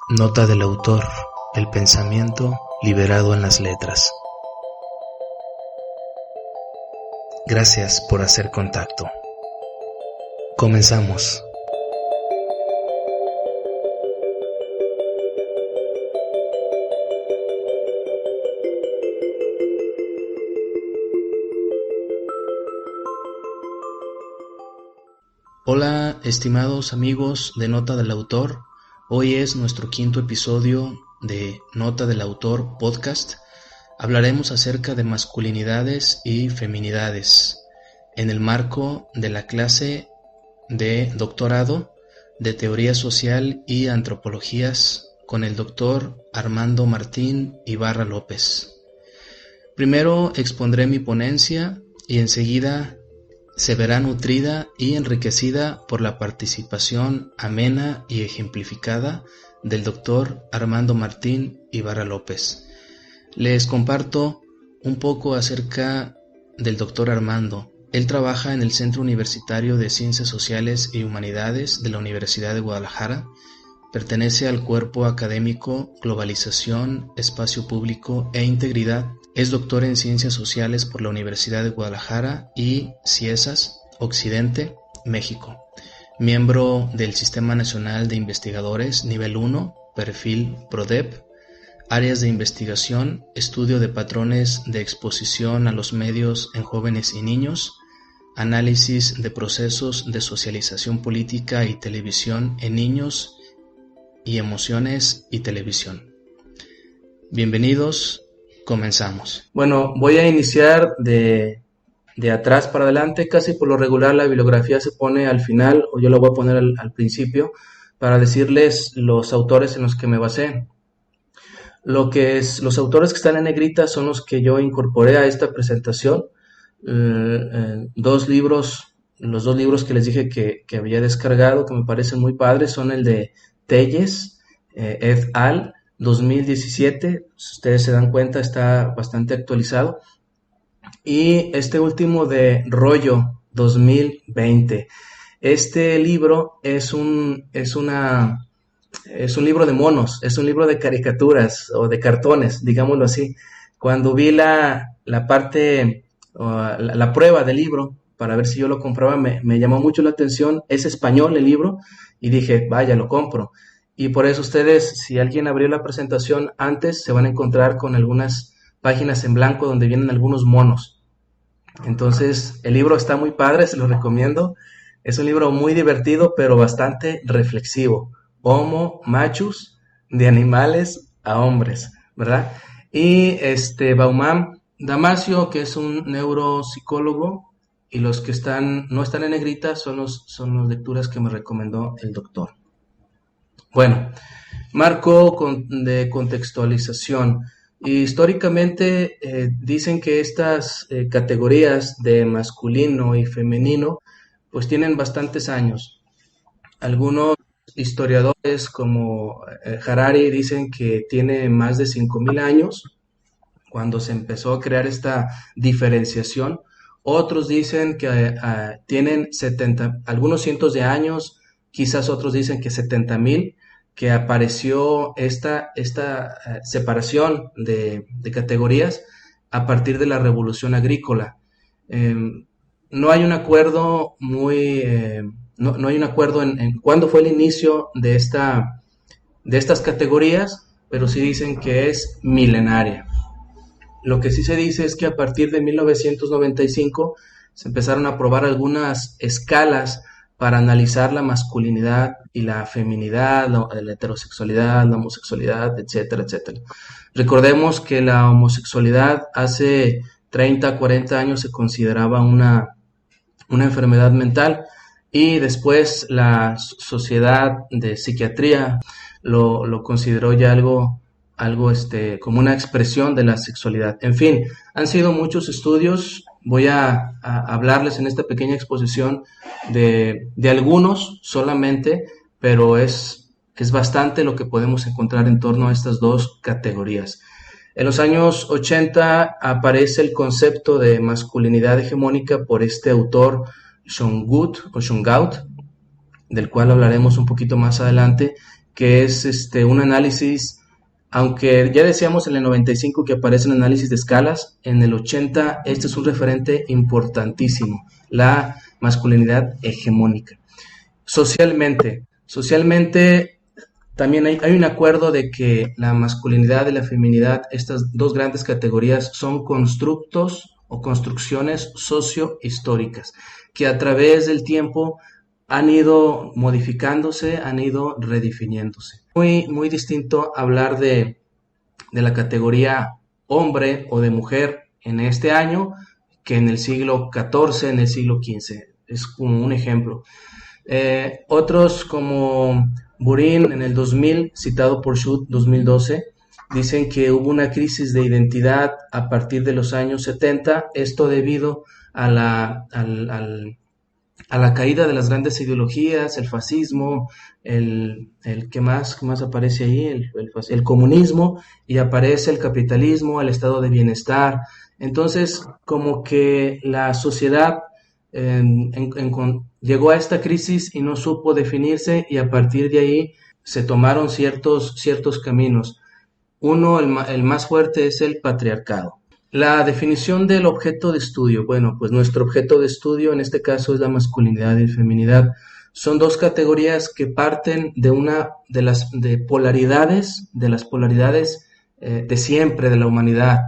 Nota del autor: el pensamiento liberado en las letras. Gracias por hacer contacto. Comenzamos. Hola, estimados amigos de Nota del Autor. Hoy es nuestro quinto episodio de Nota del Autor Podcast. Hablaremos acerca de masculinidades y feminidades en el marco de la clase de doctorado de Teoría Social y Antropologías con el doctor Armando Martín Ibarra López. Primero expondré mi ponencia y enseguida se verá nutrida y enriquecida por la participación amena y ejemplificada del doctor Armando Martín Ibarra López. Les comparto un poco acerca del doctor Armando. Él trabaja en el Centro Universitario de Ciencias Sociales y Humanidades de la Universidad de Guadalajara. Pertenece al cuerpo académico Globalización, Espacio Público e Integridad. Es doctor en Ciencias Sociales por la Universidad de Guadalajara y CIESAS, Occidente, México. Miembro del Sistema Nacional de Investigadores, Nivel 1, Perfil PRODEP. Áreas de investigación, estudio de patrones de exposición a los medios en jóvenes y niños, análisis de procesos de socialización política y televisión en niños y emociones y televisión. Bienvenidos. Comenzamos. Bueno, voy a iniciar de atrás para adelante. Casi por lo regular la bibliografía se pone al final, o yo la voy a poner al principio, para decirles los autores en los que me basé. Los autores que están en negrita son los que yo incorporé a esta presentación. Los dos libros que les dije que había descargado, que me parecen muy padres, son el de Telles, et al., 2017, si ustedes se dan cuenta está bastante actualizado, y este último de Rollo, 2020. Este libro es un libro de monos, es un libro de caricaturas o de cartones, digámoslo así. Cuando vi la prueba del libro para ver si yo lo compraba, me llamó mucho la atención. Es español el libro y dije, vaya, lo compro. Y por eso ustedes, si alguien abrió la presentación antes, se van a encontrar con algunas páginas en blanco donde vienen algunos monos. Entonces, el libro está muy padre, se lo recomiendo. Es un libro muy divertido, pero bastante reflexivo. Homo machus, de animales a hombres, ¿verdad? Y Bauman Damasio, que es un neuropsicólogo, y los que no están en negrita son las lecturas que me recomendó el doctor. Bueno, marco de contextualización. Históricamente dicen que estas categorías de masculino y femenino pues tienen bastantes años. Algunos historiadores como Harari dicen que tiene más de 5,000 años cuando se empezó a crear esta diferenciación. Otros dicen que tienen algunos cientos de años, quizás otros dicen que 70,000, que apareció esta separación de categorías a partir de la Revolución Agrícola. No hay un acuerdo no hay un acuerdo en cuándo fue el inicio de estas categorías, pero sí dicen que es milenaria. Lo que sí se dice es que a partir de 1995 se empezaron a probar algunas escalas para analizar la masculinidad y la feminidad, la heterosexualidad, la homosexualidad, etcétera, etcétera. Recordemos que la homosexualidad hace 30, 40 años se consideraba una enfermedad mental, y después la Sociedad de Psiquiatría lo consideró ya algo como una expresión de la sexualidad. En fin, han sido muchos estudios. Voy a hablarles en esta pequeña exposición de algunos solamente, pero es bastante lo que podemos encontrar en torno a estas dos categorías. En los años 80 aparece el concepto de masculinidad hegemónica por este autor Schongaut, del cual hablaremos un poquito más adelante, que es un análisis, aunque ya decíamos en el 95 que aparece un análisis de escalas, en el 80 este es un referente importantísimo, la masculinidad hegemónica. Socialmente también hay un acuerdo de que la masculinidad y la feminidad, estas dos grandes categorías, son constructos o construcciones sociohistóricas que a través del tiempo han ido modificándose, han ido redefiniéndose. Muy distinto hablar de la categoría hombre o de mujer en este año que en el siglo XIV, en el siglo XV. Es como un ejemplo. Otros como Burin en el 2000, citado por Schut 2012, dicen que hubo una crisis de identidad a partir de los años 70, esto debido a la caída de las grandes ideologías, el fascismo, ¿qué más aparece ahí? El comunismo, y aparece el capitalismo, el estado de bienestar. Entonces, como que la sociedad llegó a esta crisis y no supo definirse, y a partir de ahí se tomaron ciertos caminos. Uno, el más fuerte, es el patriarcado. La definición del objeto de estudio. Bueno, pues nuestro objeto de estudio en este caso es la masculinidad y feminidad. Son dos categorías que parten de las polaridades de siempre de la humanidad.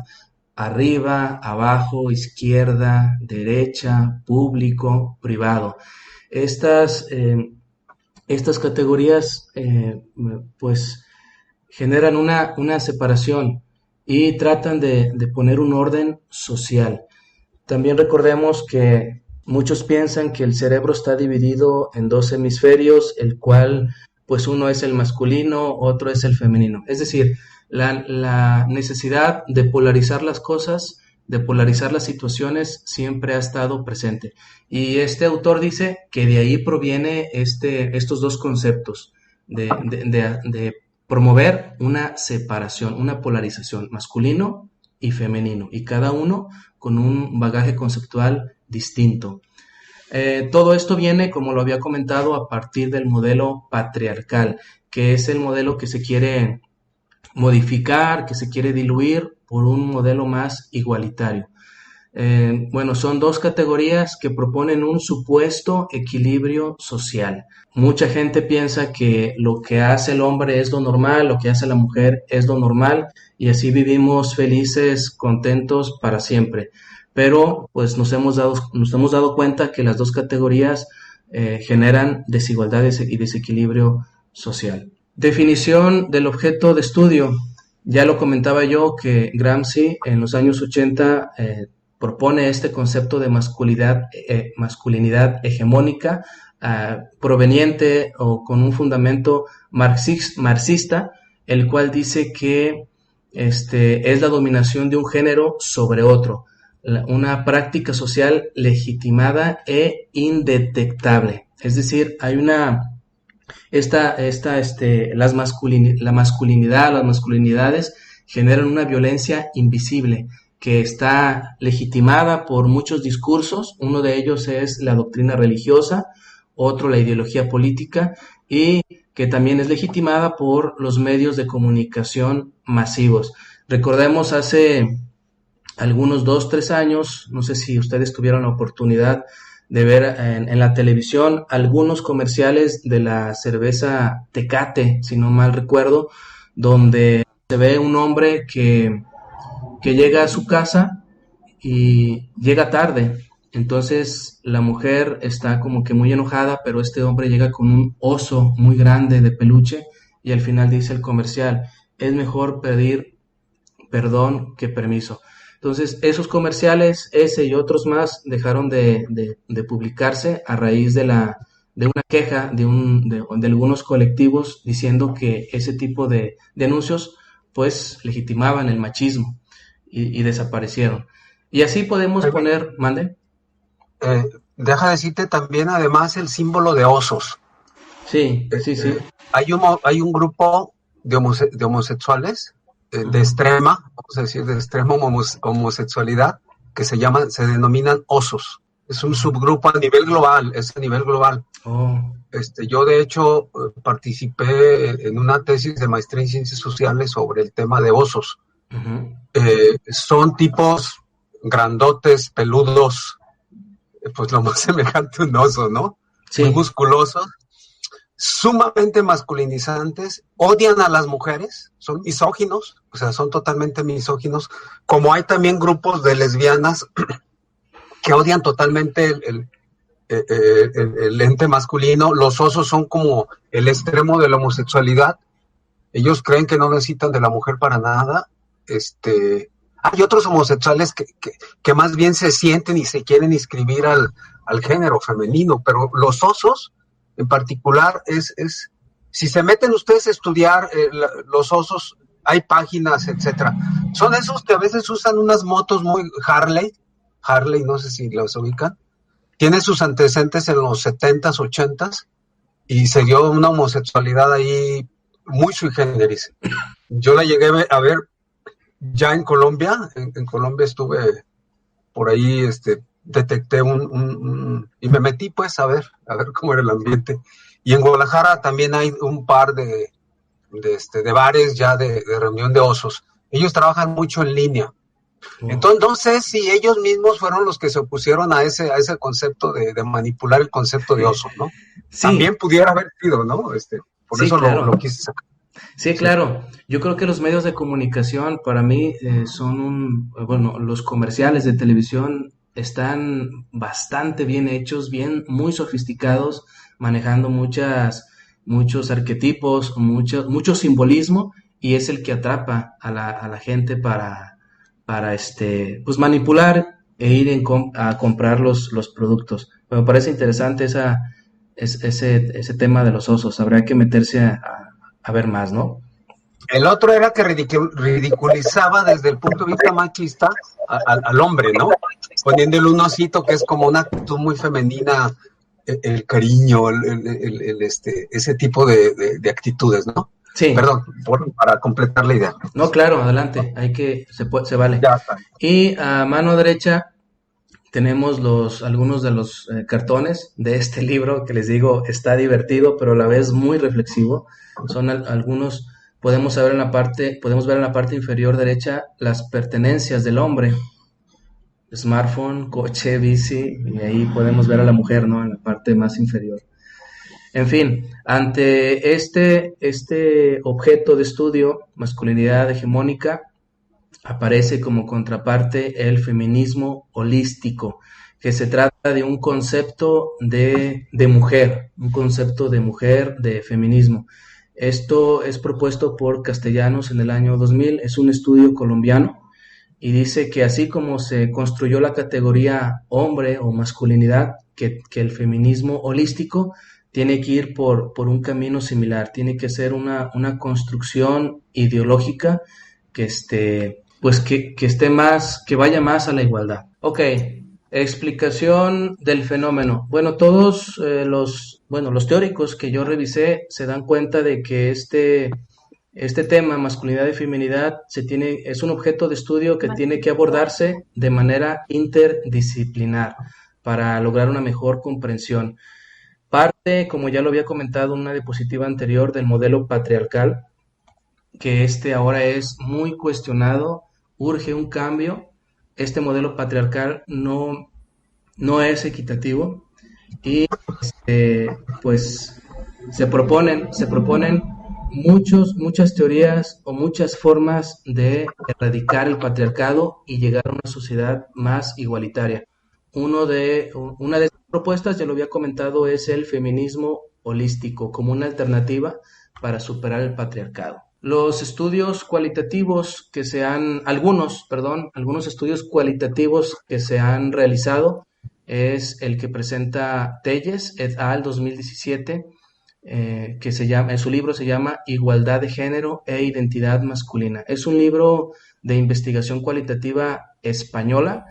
Arriba, abajo, izquierda, derecha, público, privado. Estas categorías pues generan una separación y tratan de poner un orden social. También recordemos que muchos piensan que el cerebro está dividido en dos hemisferios, el cual pues uno es el masculino, otro es el femenino. Es decir, la necesidad de polarizar las cosas, de polarizar las situaciones, siempre ha estado presente. Y este autor dice que de ahí proviene estos dos conceptos de promover una separación, una polarización, masculino y femenino, y cada uno con un bagaje conceptual distinto. Todo esto viene, como lo había comentado, a partir del modelo patriarcal, que es el modelo que se quiere modificar, que se quiere diluir por un modelo más igualitario. Bueno, son dos categorías que proponen un supuesto equilibrio social. Mucha gente piensa que lo que hace el hombre es lo normal, lo que hace la mujer es lo normal, y así vivimos felices, contentos para siempre. Pero pues nos hemos dado cuenta que las dos categorías generan desigualdades y desequilibrio social. Definición del objeto de estudio. Ya lo comentaba yo que Gramsci en los años 80 propone este concepto de masculinidad hegemónica proveniente o con un fundamento marxista, el cual dice que es la dominación de un género sobre otro, una práctica social legitimada e indetectable. Es decir, hay las masculinidades generan una violencia invisible que está legitimada por muchos discursos. Uno de ellos es la doctrina religiosa, otro la ideología política, y que también es legitimada por los medios de comunicación masivos. Recordemos hace algunos 2-3 años, no sé si ustedes tuvieron la oportunidad de ver en la televisión algunos comerciales de la cerveza Tecate, si no mal recuerdo, donde se ve un hombre que llega a su casa y llega tarde. Entonces la mujer está como que muy enojada, pero este hombre llega con un oso muy grande de peluche, y al final dice el comercial: es mejor pedir perdón que permiso. Entonces esos comerciales, ese y otros más, dejaron de publicarse a raíz de una queja de algunos colectivos diciendo que ese tipo de anuncios pues legitimaban el machismo, y desaparecieron. Y así podemos poner, mande. Deja decirte también, además, el símbolo de osos. Sí. Hay un grupo de homosexuales de extrema, vamos a decir, de extrema homosexualidad, que se denominan osos. Es un subgrupo a nivel global, Oh. Yo de hecho participé en una tesis de maestría en ciencias sociales sobre el tema de osos. Ujú. Son tipos grandotes, peludos, pues lo más semejante a un oso, ¿no? Muy Sí, musculosos, sumamente masculinizantes, odian a las mujeres, son misóginos, o sea, son totalmente misóginos, como hay también grupos de lesbianas que odian totalmente el ente masculino. Los osos son como el extremo de la homosexualidad. Ellos creen que no necesitan de la mujer para nada. Hay otros homosexuales que más bien se sienten y se quieren inscribir al género femenino, pero los osos en particular si se meten ustedes a estudiar los osos, hay páginas, etcétera. Son esos que a veces usan unas motos muy Harley, no sé si los ubican. Tiene sus antecedentes en los 70s, 80s y se dio una homosexualidad ahí muy sui generis. Yo la llegué a ver ya en Colombia. En Colombia estuve por ahí, detecté y me metí pues a ver cómo era el ambiente. Y en Guadalajara también hay un par de bares ya de reunión de osos. Ellos trabajan mucho en línea. Entonces, no sé si ellos mismos fueron los que se opusieron a ese concepto de manipular el concepto de oso, ¿no? sí, También pudiera haber sido, ¿no? Por sí, eso lo claro. quise sacar. Sí, Sí. claro. Yo creo que los medios de comunicación para mí son bueno, los comerciales de televisión están bastante bien hechos, bien, muy sofisticados, manejando muchos arquetipos, mucho simbolismo, y es el que atrapa a la gente para pues manipular e ir a comprar los productos. Me parece interesante ese tema de los osos. Habría que meterse a ver más, ¿no? El otro era que ridiculizaba desde el punto de vista machista al hombre, ¿no? Poniéndole un osito que es como una actitud muy femenina, el cariño, ese tipo de actitudes, ¿no? Sí, Perdón, para completar la idea. no, claro, adelante, se vale. Ya está. Y a mano derecha tenemos algunos de los cartones de este libro que les digo está divertido, pero a la vez muy reflexivo. Son algunos, podemos ver en la parte inferior derecha las pertenencias del hombre, smartphone, coche, bici, y ahí podemos ver a la mujer, ¿no? En la parte más inferior. En fin, ante este objeto de estudio, masculinidad hegemónica, aparece como contraparte el feminismo holístico, que se trata de un concepto de mujer, un concepto de mujer, de feminismo. Esto es propuesto por Castellanos en el año 2000, es un estudio colombiano y dice que así como se construyó la categoría hombre o masculinidad, que el feminismo holístico tiene que ir por un camino similar, tiene que ser una construcción ideológica que pues que esté más, que vaya más a la igualdad. Ok, explicación del fenómeno. Bueno, todos los teóricos que yo revisé se dan cuenta de que este tema, masculinidad y feminidad, es un objeto de estudio que tiene que abordarse de manera interdisciplinar para lograr una mejor comprensión. Parte, como ya lo había comentado en una diapositiva anterior, del modelo patriarcal, que ahora es muy cuestionado, urge un cambio. Este modelo patriarcal no es equitativo y pues se proponen muchas teorías o muchas formas de erradicar el patriarcado y llegar a una sociedad más igualitaria. Una de estas propuestas, ya lo había comentado, es el feminismo holístico como una alternativa para superar el patriarcado. Los estudios cualitativos algunos estudios cualitativos que se han realizado es el que presenta Telles et al. 2017, su libro se llama Igualdad de Género e Identidad Masculina. Es un libro de investigación cualitativa española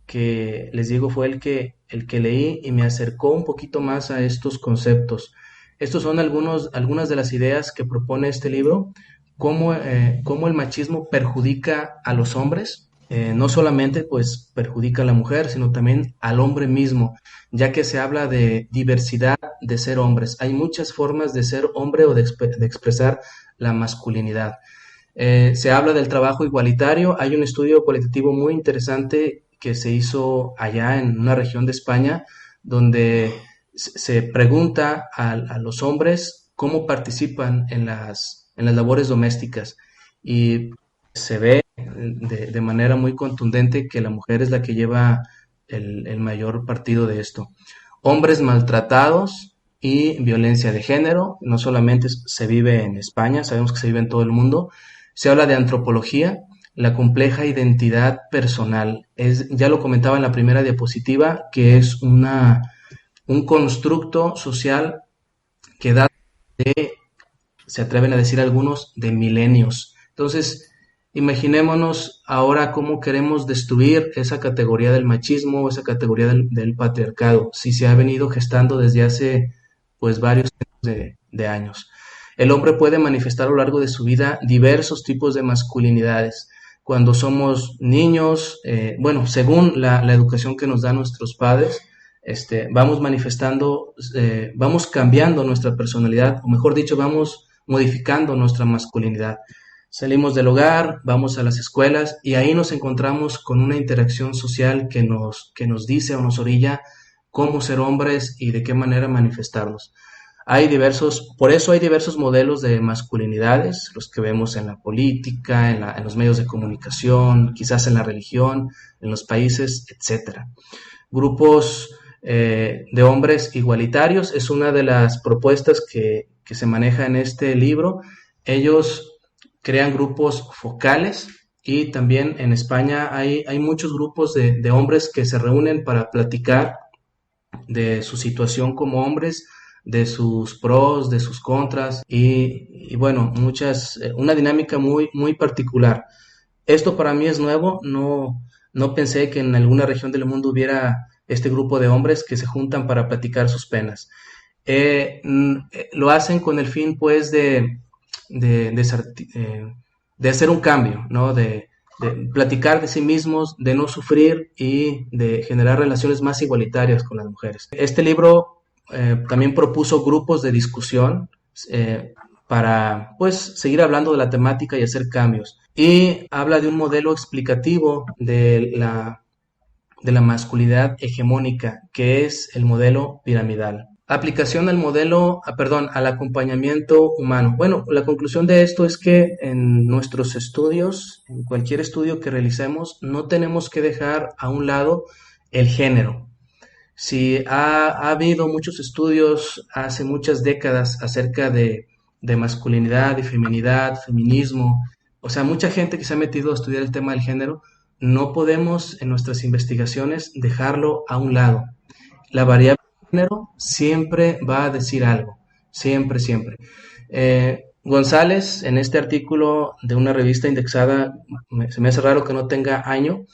que les digo fue el que leí y me acercó un poquito más a estos conceptos. Estos son algunas de las ideas que propone este libro, cómo el machismo perjudica a los hombres, no solamente pues perjudica a la mujer, sino también al hombre mismo, ya que se habla de diversidad de ser hombres. Hay muchas formas de ser hombre o de expresar la masculinidad. Se habla del trabajo igualitario. Hay un estudio cualitativo muy interesante que se hizo allá en una región de España, donde se pregunta a los hombres cómo participan en las labores domésticas y se ve de manera muy contundente que la mujer es la que lleva el mayor partido de esto. Hombres maltratados y violencia de género, no solamente se vive en España, sabemos que se vive en todo el mundo. Se habla de antropología, la compleja identidad personal. Ya lo comentaba en la primera diapositiva, que es un constructo social que da de, se atreven a decir algunos, de milenios. Entonces, imaginémonos ahora cómo queremos destruir esa categoría del machismo, esa categoría del patriarcado, si se ha venido gestando desde hace pues varios de años. El hombre puede manifestar a lo largo de su vida diversos tipos de masculinidades. Cuando somos niños, bueno, según la educación que nos dan nuestros padres, vamos manifestando, vamos cambiando nuestra personalidad, o mejor dicho, vamos modificando nuestra masculinidad. Salimos del hogar, vamos a las escuelas y ahí nos encontramos con una interacción social que nos dice o nos orilla cómo ser hombres y de qué manera manifestarnos. Por eso hay diversos modelos de masculinidades, los que vemos en la política, en los medios de comunicación, quizás en la religión, en los países, etcétera. Grupos de hombres igualitarios es una de las propuestas que se maneja en este libro. Ellos crean grupos focales y también en España hay muchos grupos de hombres que se reúnen para platicar de su situación como hombres, de sus pros, de sus contras y bueno, una dinámica muy particular. Esto para mí es nuevo, no pensé que en alguna región del mundo hubiera este grupo de hombres que se juntan para platicar sus penas. Lo hacen con el fin pues de, de hacer un cambio, ¿no? De platicar de sí mismos, de no sufrir y de generar relaciones más igualitarias con las mujeres. Este libro también propuso grupos de discusión para pues seguir hablando de la temática y hacer cambios. Y habla de un modelo explicativo de la masculinidad hegemónica, que es el modelo piramidal. Aplicación al modelo, perdón, al acompañamiento humano. Bueno, la conclusión de esto es que en nuestros estudios, en cualquier estudio que realicemos, no tenemos que dejar a un lado el género. Si ha habido muchos estudios hace muchas décadas acerca de masculinidad y feminidad, feminismo, o sea, mucha gente que se ha metido a estudiar el tema del género, no podemos en nuestras investigaciones dejarlo a un lado. La variable género siempre va a decir algo, siempre, siempre. González, en este artículo de una revista indexada, se me hace raro que no tenga año,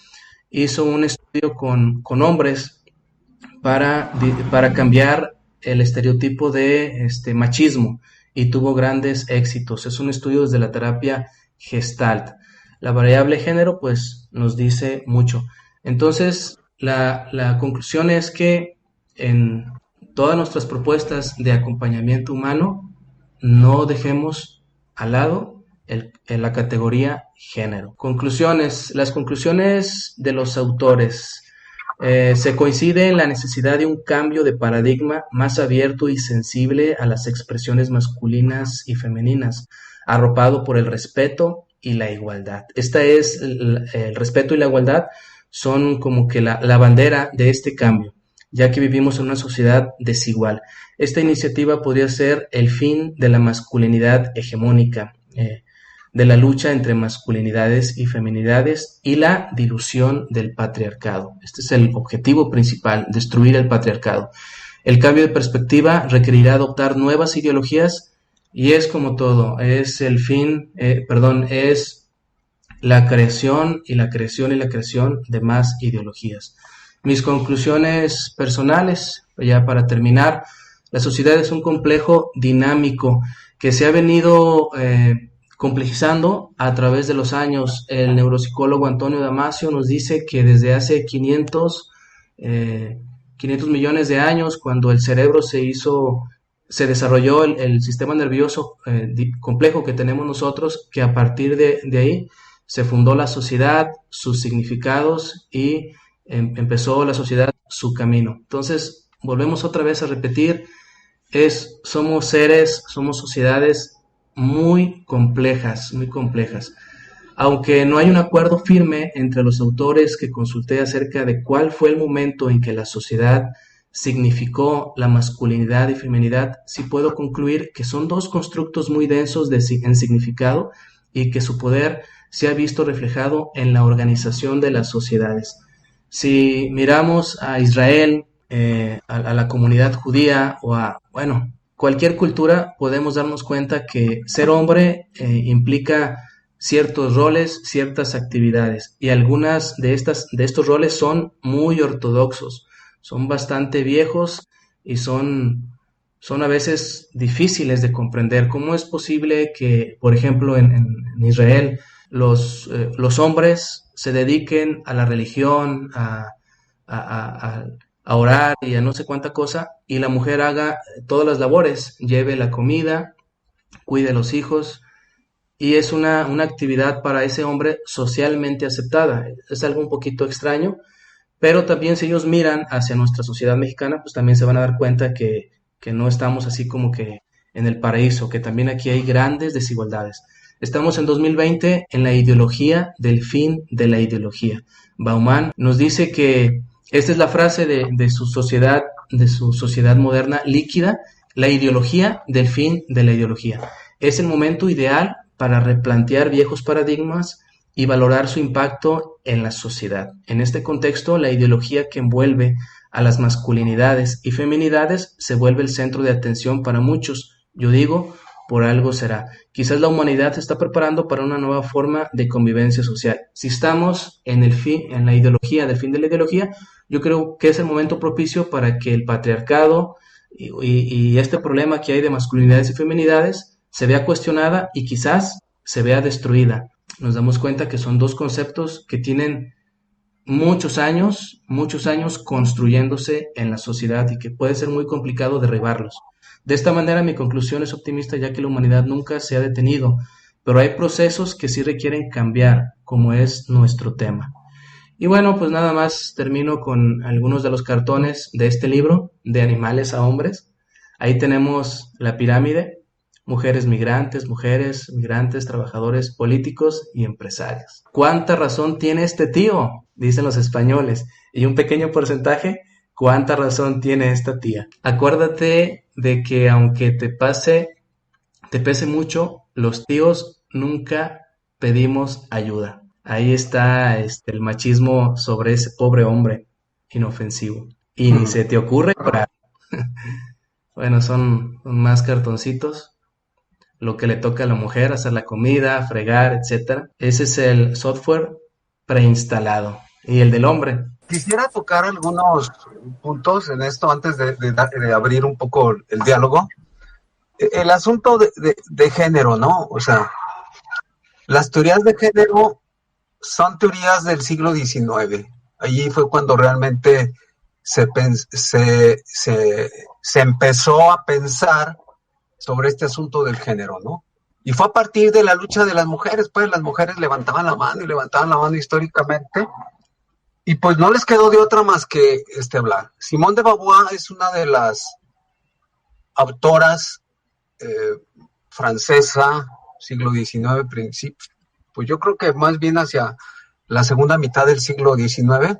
hizo un estudio con hombres para cambiar el estereotipo de machismo y tuvo grandes éxitos. Es un estudio desde la terapia Gestalt. La variable género pues nos dice mucho. Entonces, la conclusión es que en todas nuestras propuestas de acompañamiento humano no dejemos al lado la categoría género. Conclusiones. Las conclusiones de los autores. Se coincide en la necesidad de un cambio de paradigma más abierto y sensible a las expresiones masculinas y femeninas, arropado por el respeto y la igualdad. El respeto y la igualdad son como que la bandera de este cambio, ya que vivimos en una sociedad desigual. Esta iniciativa podría ser el fin de la masculinidad hegemónica, de la lucha entre masculinidades y feminidades y la dilución del patriarcado. Este es el objetivo principal, destruir el patriarcado. El cambio de perspectiva requerirá adoptar nuevas ideologías y es como todo, es el fin, es la creación y la creación y la creación de más ideologías. Mis conclusiones personales, ya para terminar, la sociedad es un complejo dinámico que se ha venido Complejizando a través de los años, el neuropsicólogo Antonio Damasio nos dice que desde hace 500 millones de años, cuando el cerebro se desarrolló el sistema nervioso complejo que tenemos nosotros, que a partir de ahí se fundó la sociedad, sus significados y empezó la sociedad su camino. Entonces, volvemos otra vez a repetir, somos seres, somos sociedades muy complejas, muy complejas. Aunque no hay un acuerdo firme entre los autores que consulté acerca de cuál fue el momento en que la sociedad significó la masculinidad y feminidad, sí puedo concluir que son dos constructos muy densos en significado y que su poder se ha visto reflejado en la organización de las sociedades. Si miramos a Israel, a la comunidad judía o bueno, cualquier cultura, podemos darnos cuenta que ser hombre implica ciertos roles, ciertas actividades, y algunas de estos roles son muy ortodoxos, son bastante viejos y son a veces difíciles de comprender. ¿Cómo es posible que, por ejemplo, en Israel, los hombres se dediquen a la religión, a orar y a no sé cuánta cosa, y la mujer haga todas las labores, lleve la comida, cuide a los hijos, y es una actividad para ese hombre socialmente aceptada? Es algo un poquito extraño, pero también si ellos miran hacia nuestra sociedad mexicana, pues también se van a dar cuenta que no estamos así como que en el paraíso, que también aquí hay grandes desigualdades. Estamos en 2020 en la ideología del fin de la ideología. Bauman nos dice que esta es la frase de su sociedad moderna líquida: la ideología del fin de la ideología. Es el momento ideal para replantear viejos paradigmas y valorar su impacto en la sociedad. En este contexto, la ideología que envuelve a las masculinidades y feminidades se vuelve el centro de atención para muchos. Yo digo, por algo será. Quizás la humanidad se está preparando para una nueva forma de convivencia social. Si estamos en la ideología del fin de la ideología, yo creo que es el momento propicio para que el patriarcado y este problema que hay de masculinidades y feminidades se vea cuestionada y quizás se vea destruida. Nos damos cuenta que son dos conceptos que tienen muchos años construyéndose en la sociedad y que puede ser muy complicado derribarlos. De esta manera, mi conclusión es optimista, ya que la humanidad nunca se ha detenido, pero hay procesos que sí requieren cambiar, como es nuestro tema. Y bueno, pues nada más termino con algunos de los cartones de este libro, De animales a hombres. Ahí tenemos la pirámide: mujeres, migrantes, trabajadores, políticos y empresarios. ¿Cuánta razón tiene este tío?, dicen los españoles. Y un pequeño porcentaje: ¿cuánta razón tiene esta tía? Acuérdate de que aunque te pese mucho, los tíos nunca pedimos ayuda. Ahí está el machismo sobre ese pobre hombre inofensivo. Y ni se te ocurre llorar. Bueno, son más cartoncitos. Lo que le toca a la mujer: hacer la comida, fregar, etcétera. Ese es el software preinstalado. ¿Y el del hombre? Quisiera tocar algunos puntos en esto antes de abrir un poco el diálogo. El asunto de género, ¿no? O sea, las teorías de género son teorías del siglo XIX. Allí fue cuando realmente se empezó a pensar sobre este asunto del género, ¿no? Y fue a partir de la lucha de las mujeres, pues las mujeres levantaban la mano históricamente, y pues no les quedó de otra más que hablar. Simone de Beauvoir es una de las autoras francesa, siglo XIX, principio, pues yo creo que más bien hacia la segunda mitad del siglo XIX,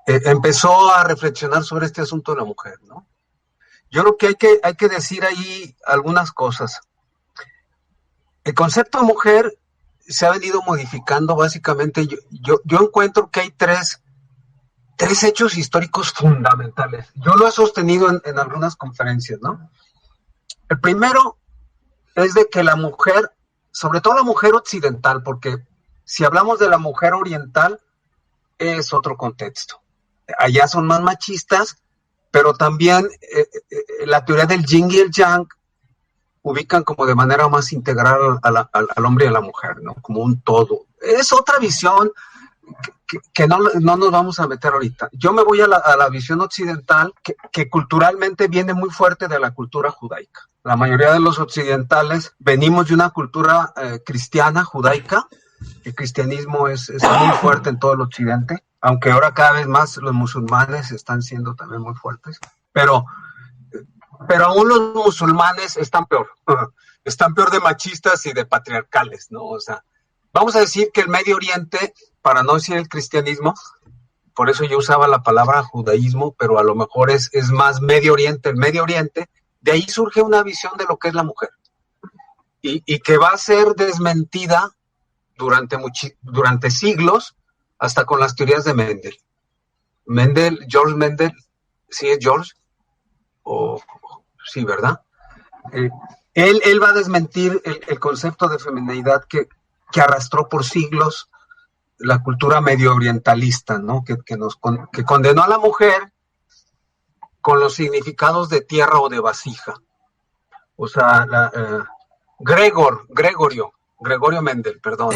empezó a reflexionar sobre este asunto de la mujer, ¿no? Yo creo que hay que decir ahí algunas cosas. El concepto de mujer se ha venido modificando básicamente. Yo encuentro que hay tres hechos históricos fundamentales. Yo lo he sostenido en algunas conferencias, ¿no? El primero es de que la mujer, sobre todo la mujer occidental, porque si hablamos de la mujer oriental, es otro contexto. Allá son más machistas, pero también la teoría del yin y el yang ubican como de manera más integral al hombre y a la mujer, ¿no? Como un todo. Es otra visión que no nos vamos a meter ahorita. Yo me voy a la visión occidental, que culturalmente viene muy fuerte de la cultura judaica. La mayoría de los occidentales venimos de una cultura cristiana, judaica. El cristianismo es muy fuerte en todo el occidente, aunque ahora cada vez más los musulmanes están siendo también muy fuertes. Pero aún los musulmanes están peor. Están peor de machistas y de patriarcales, ¿no? O sea, vamos a decir que el Medio Oriente, para no decir el cristianismo, por eso yo usaba la palabra judaísmo, pero a lo mejor es más Medio Oriente. El Medio Oriente, de ahí surge una visión de lo que es la mujer. Y que va a ser desmentida durante siglos, hasta con las teorías de Mendel. George Mendel, ¿sí es George? Sí, ¿verdad? Él va a desmentir el concepto de feminidad que arrastró por siglos la cultura medio orientalista, ¿no? Que condenó a la mujer con los significados de tierra o de vasija. O sea, Gregorio Mendel, perdón,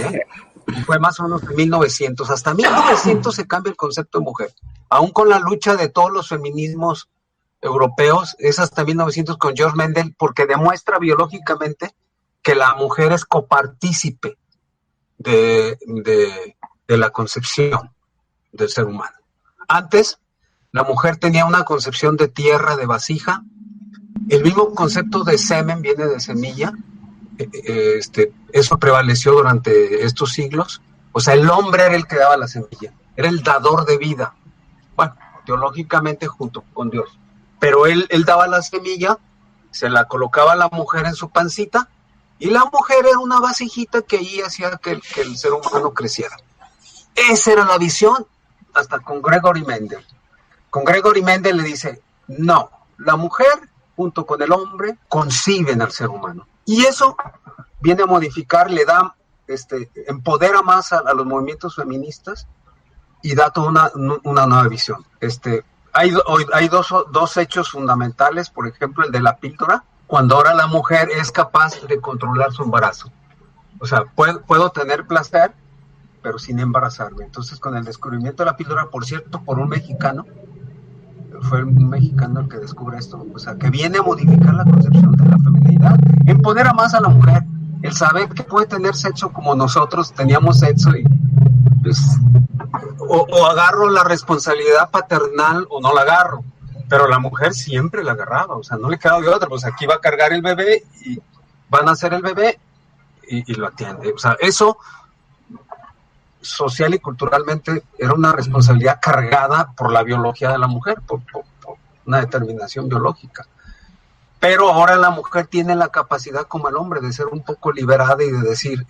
fue más o menos en 1900. Hasta 1900 se cambia el concepto de mujer. Aún con la lucha de todos los feminismos europeos, es hasta 1900 con George Mendel, porque demuestra biológicamente que la mujer es copartícipe de la concepción del ser humano. Antes, la mujer tenía una concepción de tierra, de vasija. El mismo concepto de semen viene de semilla. Eso prevaleció durante estos siglos. O sea, el hombre era el que daba la semilla, era el dador de vida. Bueno, teológicamente junto con Dios. Pero él daba la semilla, se la colocaba a la mujer en su pancita, y la mujer era una vasijita que ahí hacía que el ser humano creciera. Esa era la visión, hasta con Gregory Mendel. Con Gregory Mendel le dice, no, la mujer junto con el hombre conciben al ser humano. Y eso viene a modificar, le da, empodera más a los movimientos feministas y da toda una nueva visión. Hay dos hechos fundamentales, por ejemplo, el de la píldora, cuando ahora la mujer es capaz de controlar su embarazo. O sea, puedo tener placer, pero sin embarazarme. Entonces, con el descubrimiento de la píldora, por cierto, por un mexicano, fue un mexicano el que descubre esto, o sea, que viene a modificar la concepción de la feminidad, empodera más a la mujer, el saber que puede tener sexo como nosotros teníamos sexo y pues, o agarro la responsabilidad paternal o no la agarro, pero la mujer siempre la agarraba, o sea, no le quedaba de otra, pues aquí va a cargar el bebé y va a nacer el bebé y lo atiende, o sea, eso social y culturalmente era una responsabilidad cargada por la biología de la mujer, por una determinación biológica. Pero ahora la mujer tiene la capacidad como el hombre de ser un poco liberada y de decir,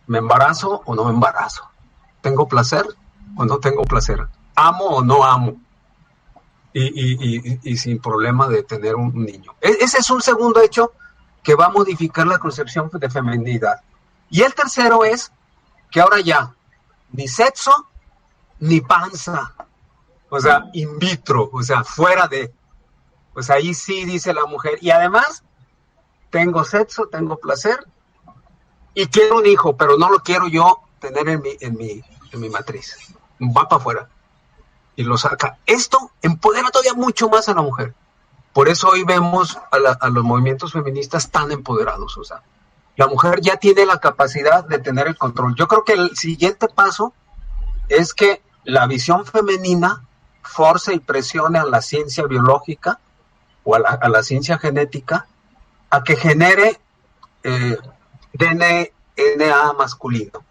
¿me embarazo o no me embarazo? ¿Tengo placer o no tengo placer? ¿Amo o no amo? Y sin problema de tener un niño. Ese es un segundo hecho que va a modificar la concepción de feminidad. Y el tercero es que ahora ya, ni sexo, ni panza, o sea, in vitro, o sea, fuera de, pues ahí sí dice la mujer, y además, tengo sexo, tengo placer, y quiero un hijo, pero no lo quiero yo tener en mi matriz, va para afuera, y lo saca. Esto empodera todavía mucho más a la mujer, por eso hoy vemos a los movimientos feministas tan empoderados, o sea, la mujer ya tiene la capacidad de tener el control. Yo creo que el siguiente paso es que la visión femenina force y presione a la ciencia biológica o a la ciencia genética a que genere DNA masculino.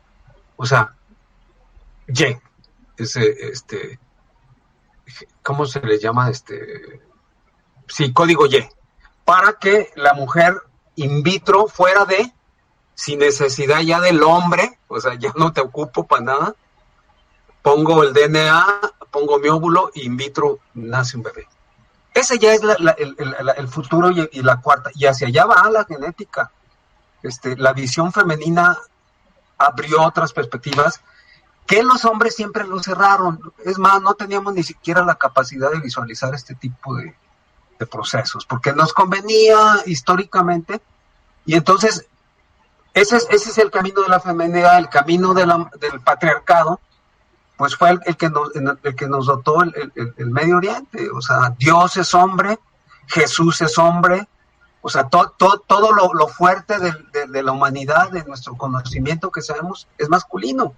O sea, Y. ¿Cómo se le llama? Sí, código Y. Para que la mujer in vitro fuera de, sin necesidad ya del hombre, o sea, ya no te ocupo para nada, pongo el DNA, pongo mi óvulo y in vitro nace un bebé. Ese ya es el futuro y la cuarta, y hacia allá va la genética. La visión femenina abrió otras perspectivas que los hombres siempre lo cerraron. Es más, no teníamos ni siquiera la capacidad de visualizar este tipo procesos, porque nos convenía históricamente, y entonces ese es el camino de la feminidad, el camino del patriarcado, pues fue el que nos dotó el Medio Oriente. O sea, Dios es hombre, Jesús es hombre, o sea, todo lo fuerte de la humanidad, de nuestro conocimiento que sabemos, es masculino.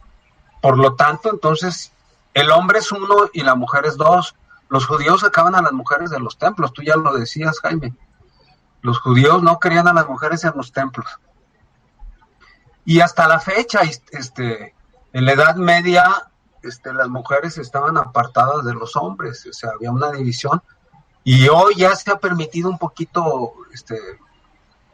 Por lo tanto, entonces, el hombre es uno y la mujer es dos. Los judíos sacaban a las mujeres de los templos, tú ya lo decías, Jaime. Los judíos no querían a las mujeres en los templos. Y hasta la fecha, en la Edad Media, las mujeres estaban apartadas de los hombres, o sea, había una división. Y hoy ya se ha permitido un poquito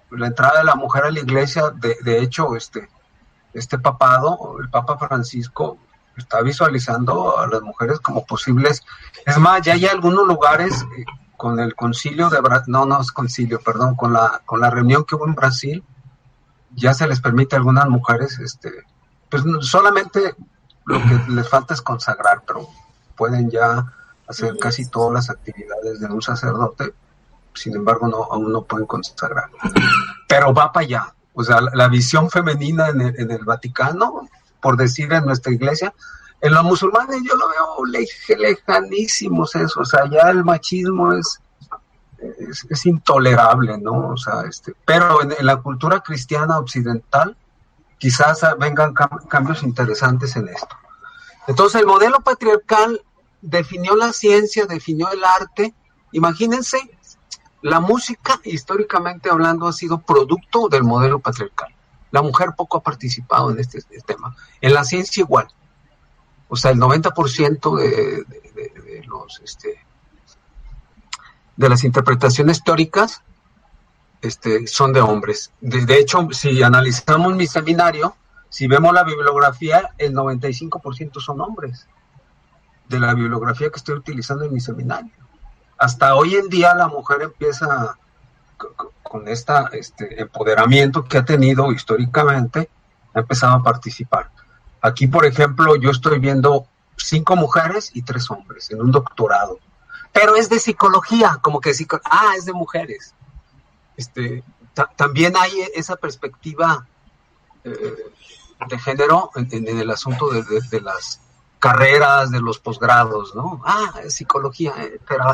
la entrada de la mujer a la iglesia. De hecho, este papado, el Papa Francisco, está visualizando a las mujeres como posibles. Es más, ya hay algunos lugares con el concilio de no es concilio, perdón, con la reunión que hubo en Brasil, ya se les permite a algunas mujeres, pues solamente lo que les falta es consagrar, pero pueden ya hacer casi todas las actividades de un sacerdote. Sin embargo, aún no pueden consagrar. Pero va para allá. O sea, la visión femenina en el Vaticano, por decir en nuestra iglesia, en los musulmanes yo lo veo lejanísimos eso. O sea, ya el machismo es intolerable, ¿no? O sea, pero en la cultura cristiana occidental quizás vengan cambios interesantes en esto. Entonces, el modelo patriarcal definió la ciencia, definió el arte. Imagínense, la música, históricamente hablando, ha sido producto del modelo patriarcal. La mujer poco ha participado en este tema. En la ciencia igual. O sea, el 90% de las interpretaciones teóricas son de hombres. De hecho, si analizamos mi seminario, si vemos la bibliografía, el 95% son hombres. De la bibliografía que estoy utilizando en mi seminario. Hasta hoy en día la mujer empieza con este empoderamiento que ha tenido históricamente, ha empezado a participar. Aquí, por ejemplo, yo estoy viendo 5 mujeres y 3 hombres en un doctorado, pero es de psicología, como que es de mujeres. También hay esa perspectiva de género en el asunto de las carreras, de los posgrados, ¿no? Psicología,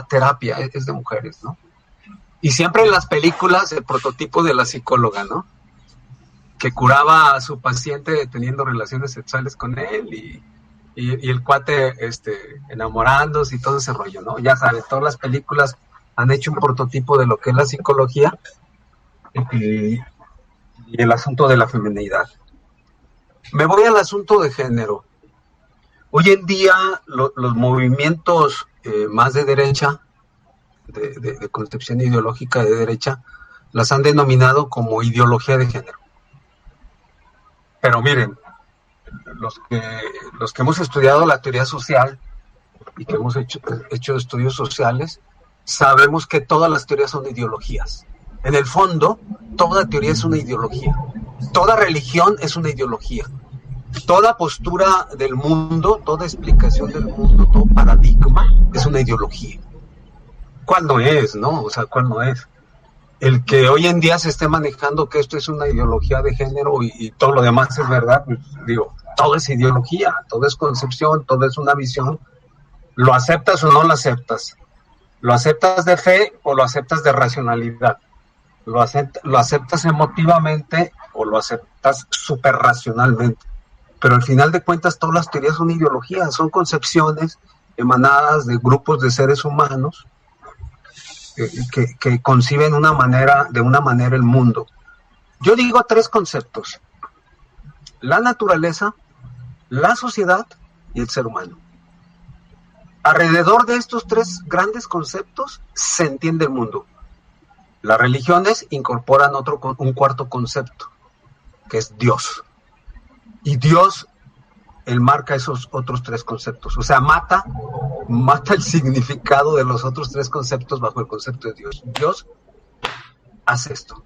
terapia, es de mujeres, ¿no? Y siempre en las películas el prototipo de la psicóloga, ¿no? Que curaba a su paciente teniendo relaciones sexuales con él y el cuate enamorándose y todo ese rollo, ¿no? Ya sabes, todas las películas han hecho un prototipo de lo que es la psicología y el asunto de la feminidad. Me voy al asunto de género. Hoy en día los movimientos más de derecha, de concepción ideológica de derecha, las han denominado como ideología de género. Pero miren, los que hemos estudiado la teoría social y que hemos hecho estudios sociales, sabemos que todas las teorías son ideologías. En el fondo, toda teoría es una ideología. Toda religión es una ideología. Toda postura del mundo, toda explicación del mundo, todo paradigma es una ideología. ¿Cuál no es, no? O sea, ¿cuál no es? El que hoy en día se esté manejando que esto es una ideología de género y todo lo demás es verdad, pues digo, todo es ideología, todo es concepción, todo es una visión. ¿Lo aceptas o no lo aceptas? ¿Lo aceptas de fe o lo aceptas de racionalidad? ¿Lo aceptas emotivamente o lo aceptas súper racionalmente? Pero al final de cuentas todas las teorías son ideologías, son concepciones emanadas de grupos de seres humanos que conciben de una manera el mundo. Yo digo 3 conceptos: la naturaleza, la sociedad y el ser humano. Alrededor de estos 3 grandes conceptos se entiende el mundo. Las religiones incorporan un cuarto concepto, que es Dios. Y Dios, él marca esos otros 3 conceptos. O sea, mata el significado de los otros 3 conceptos bajo el concepto de Dios. Dios hace esto,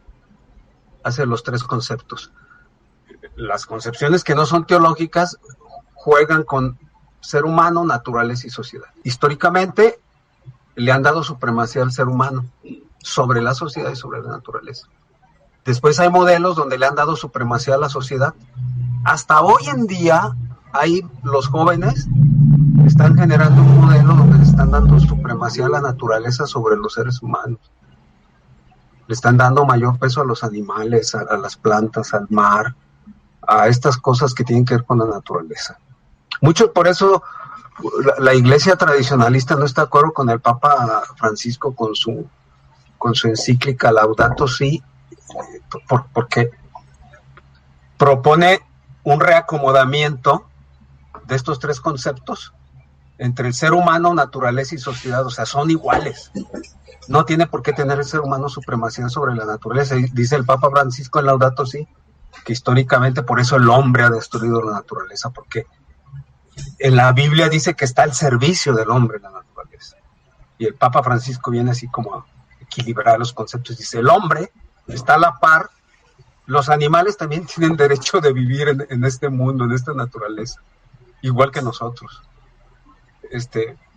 hace los 3 conceptos. Las concepciones que no son teológicas juegan con ser humano, naturaleza y sociedad. Históricamente, le han dado supremacía al ser humano sobre la sociedad y sobre la naturaleza. Después hay modelos donde le han dado supremacía a la sociedad. Hasta hoy en día, los jóvenes están generando un modelo donde le están dando supremacía a la naturaleza sobre los seres humanos. Le están dando mayor peso a los animales, a las plantas, al mar, a estas cosas que tienen que ver con la naturaleza. Mucho por eso la iglesia tradicionalista no está de acuerdo con el Papa Francisco con su encíclica Laudato Si, porque propone un reacomodamiento de estos tres conceptos entre el ser humano, naturaleza y sociedad. O sea, son iguales. No tiene por qué tener el ser humano supremacía sobre la naturaleza. Y dice el Papa Francisco en Laudato Si que históricamente por eso el hombre ha destruido la naturaleza, porque en la Biblia dice que está al servicio del hombre la naturaleza. Y el Papa Francisco viene así como a equilibrar los conceptos. Dice, el hombre está a la par, los animales también tienen derecho de vivir en este mundo, en esta naturaleza, igual que nosotros.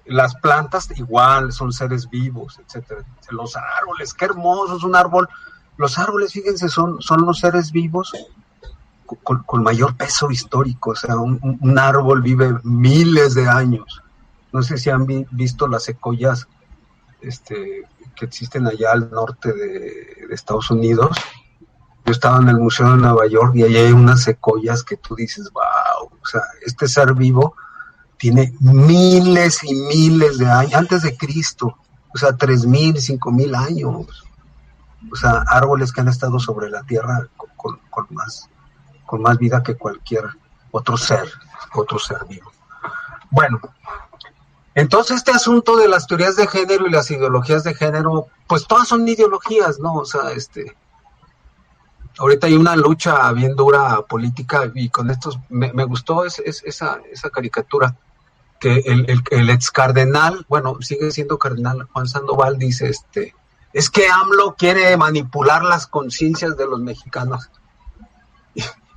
Las plantas igual, son seres vivos, etcétera. Los árboles, qué hermoso es un árbol. Los árboles, fíjense, son los seres vivos con mayor peso histórico. O sea, un árbol vive miles de años. No sé si han visto las secoyas que existen allá al norte de Estados Unidos. Yo estaba en el Museo de Nueva York y allí hay unas secoyas que tú dices, wow, o sea, este ser vivo tiene miles y miles de años, antes de Cristo, o sea, 3,000, 5,000 años. O sea, árboles que han estado sobre la tierra con más vida que cualquier otro ser vivo. Bueno, entonces este asunto de las teorías de género y las ideologías de género, pues todas son ideologías, ¿no? O sea, ahorita hay una lucha bien dura política y con estos, me gustó esa caricatura, que el ex cardenal, bueno, sigue siendo cardenal, Juan Sandoval, dice, es que AMLO quiere manipular las conciencias de los mexicanos.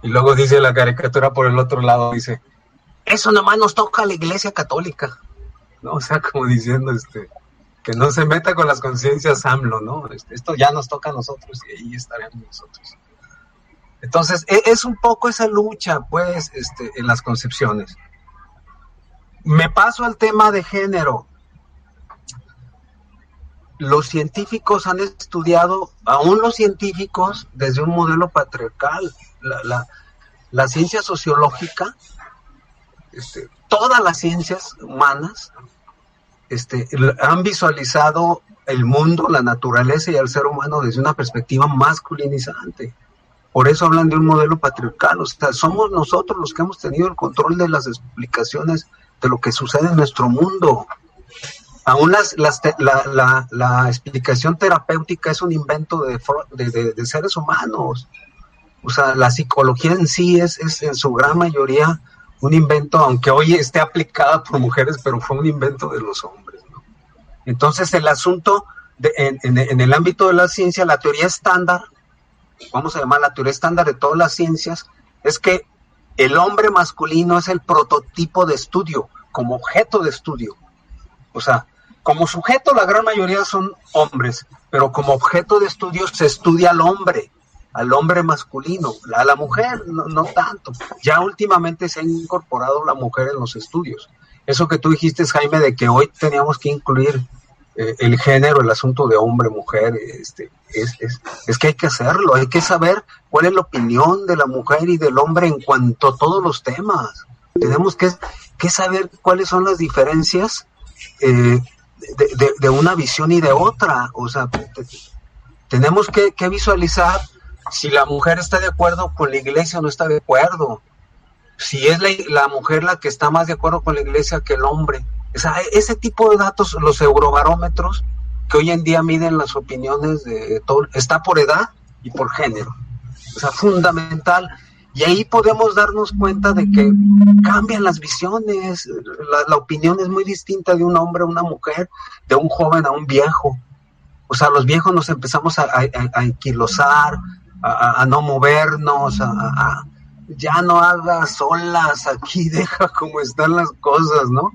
Y luego dice la caricatura por el otro lado, dice, eso nomás nos toca a la Iglesia Católica, ¿no? O sea, como diciendo, que no se meta con las conciencias AMLO, ¿no? Esto ya nos toca a nosotros y ahí estaremos nosotros. Entonces, es un poco esa lucha, pues, en las concepciones. Me paso al tema de género. Los científicos han estudiado, aún los científicos, desde un modelo patriarcal. La ciencia sociológica, todas las ciencias humanas, han visualizado el mundo, la naturaleza y el ser humano desde una perspectiva masculinizante. Por eso hablan de un modelo patriarcal. O sea, somos nosotros los que hemos tenido el control de las explicaciones de lo que sucede en nuestro mundo. Aún la explicación terapéutica es un invento de seres humanos. O sea, la psicología en sí es en su gran mayoría un invento, aunque hoy esté aplicada por mujeres, pero fue un invento de los hombres, ¿no? Entonces, el asunto en el ámbito de la ciencia, la teoría estándar, vamos a llamar la teoría estándar de todas las ciencias, es que el hombre masculino es el prototipo de estudio, como objeto de estudio. O sea, como sujeto la gran mayoría son hombres, pero como objeto de estudio se estudia al hombre masculino, a la mujer no tanto. Ya últimamente se ha incorporado la mujer en los estudios. Eso que tú dijiste, Jaime, de que hoy teníamos que incluir el género, el asunto de hombre-mujer, es que hay que hacerlo, hay que saber cuál es la opinión de la mujer y del hombre en cuanto a todos los temas. Tenemos que saber cuáles son las diferencias de una visión y de otra. O sea, tenemos que visualizar si la mujer está de acuerdo con la iglesia o no está de acuerdo, si es la mujer la que está más de acuerdo con la iglesia que el hombre. O sea, ese tipo de datos, los eurobarómetros que hoy en día miden las opiniones de todo, está por edad y por género. O sea, fundamental. Y ahí podemos darnos cuenta de que cambian las visiones. La opinión es muy distinta de un hombre a una mujer, de un joven a un viejo. O sea, los viejos nos empezamos a anquilosar, a no movernos, ya no hagas olas aquí, deja como están las cosas, ¿no?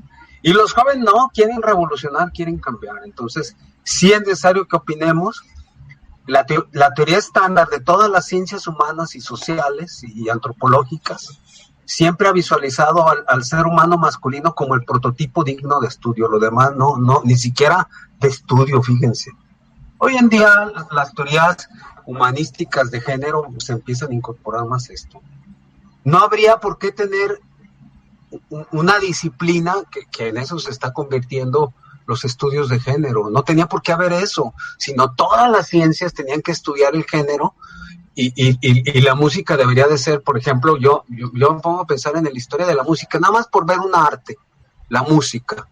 Y los jóvenes no, quieren revolucionar, quieren cambiar. Entonces, sí es necesario que opinemos. La teoría estándar de todas las ciencias humanas y sociales y antropológicas siempre ha visualizado al ser humano masculino como el prototipo digno de estudio. Lo demás no, ni siquiera de estudio, fíjense. Hoy en día las teorías humanísticas de género se empiezan a incorporar más esto. No habría por qué tener una disciplina que en eso se está convirtiendo los estudios de género. No tenía por qué haber eso, sino todas las ciencias tenían que estudiar el género y la música debería de ser, por ejemplo, yo me pongo a pensar en la historia de la música, nada más por ver un arte, la música.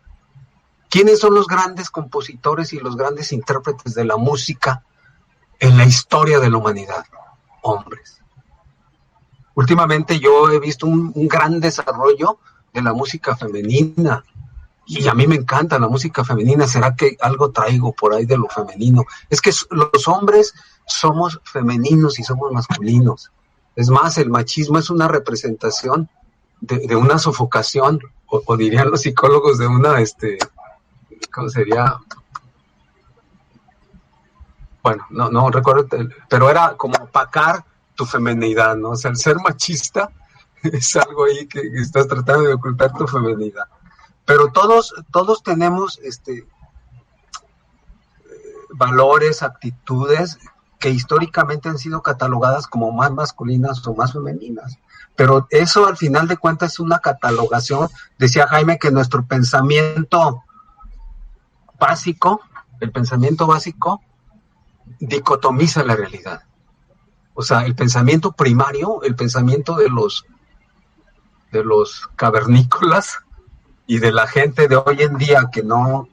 ¿Quiénes son los grandes compositores y los grandes intérpretes de la música en la historia de la humanidad? Hombres. Últimamente yo he visto un gran desarrollo de la música femenina y a mí me encanta la música femenina. ¿Será que algo traigo por ahí de lo femenino? Es que los hombres somos femeninos y somos masculinos. Es más, el machismo es una representación de una sofocación, o dirían los psicólogos de una, ¿cómo sería? Bueno, no recuerdo, pero era como opacar tu femenidad, ¿no? O sea, el ser machista es algo ahí que estás tratando de ocultar tu femenidad. Pero todos tenemos valores, actitudes que históricamente han sido catalogadas como más masculinas o más femeninas. Pero eso al final de cuentas es una catalogación. Decía Jaime que nuestro pensamiento básico, el pensamiento básico, dicotomiza la realidad. O sea, el pensamiento primario, el pensamiento de los cavernícolas y de la gente de hoy en día que no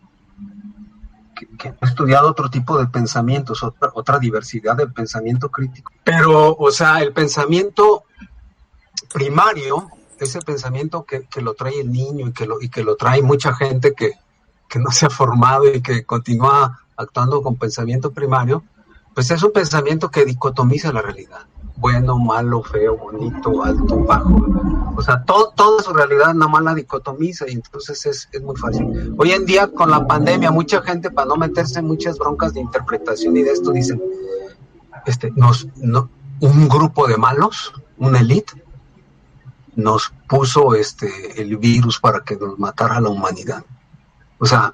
ha estudiado otro tipo de pensamientos, otra diversidad del pensamiento crítico. Pero, o sea, el pensamiento primario, ese pensamiento que lo trae el niño y que lo trae mucha gente que no se ha formado y que continúa actuando con pensamiento primario, pues es un pensamiento que dicotomiza la realidad. Bueno, malo, feo, bonito, alto, bajo. O sea, toda su realidad nada más la dicotomiza y entonces es muy fácil. Hoy en día con la pandemia, mucha gente para no meterse en muchas broncas de interpretación y de esto dicen, un grupo de malos, una élite, nos puso el virus para que nos matara a la humanidad. O sea,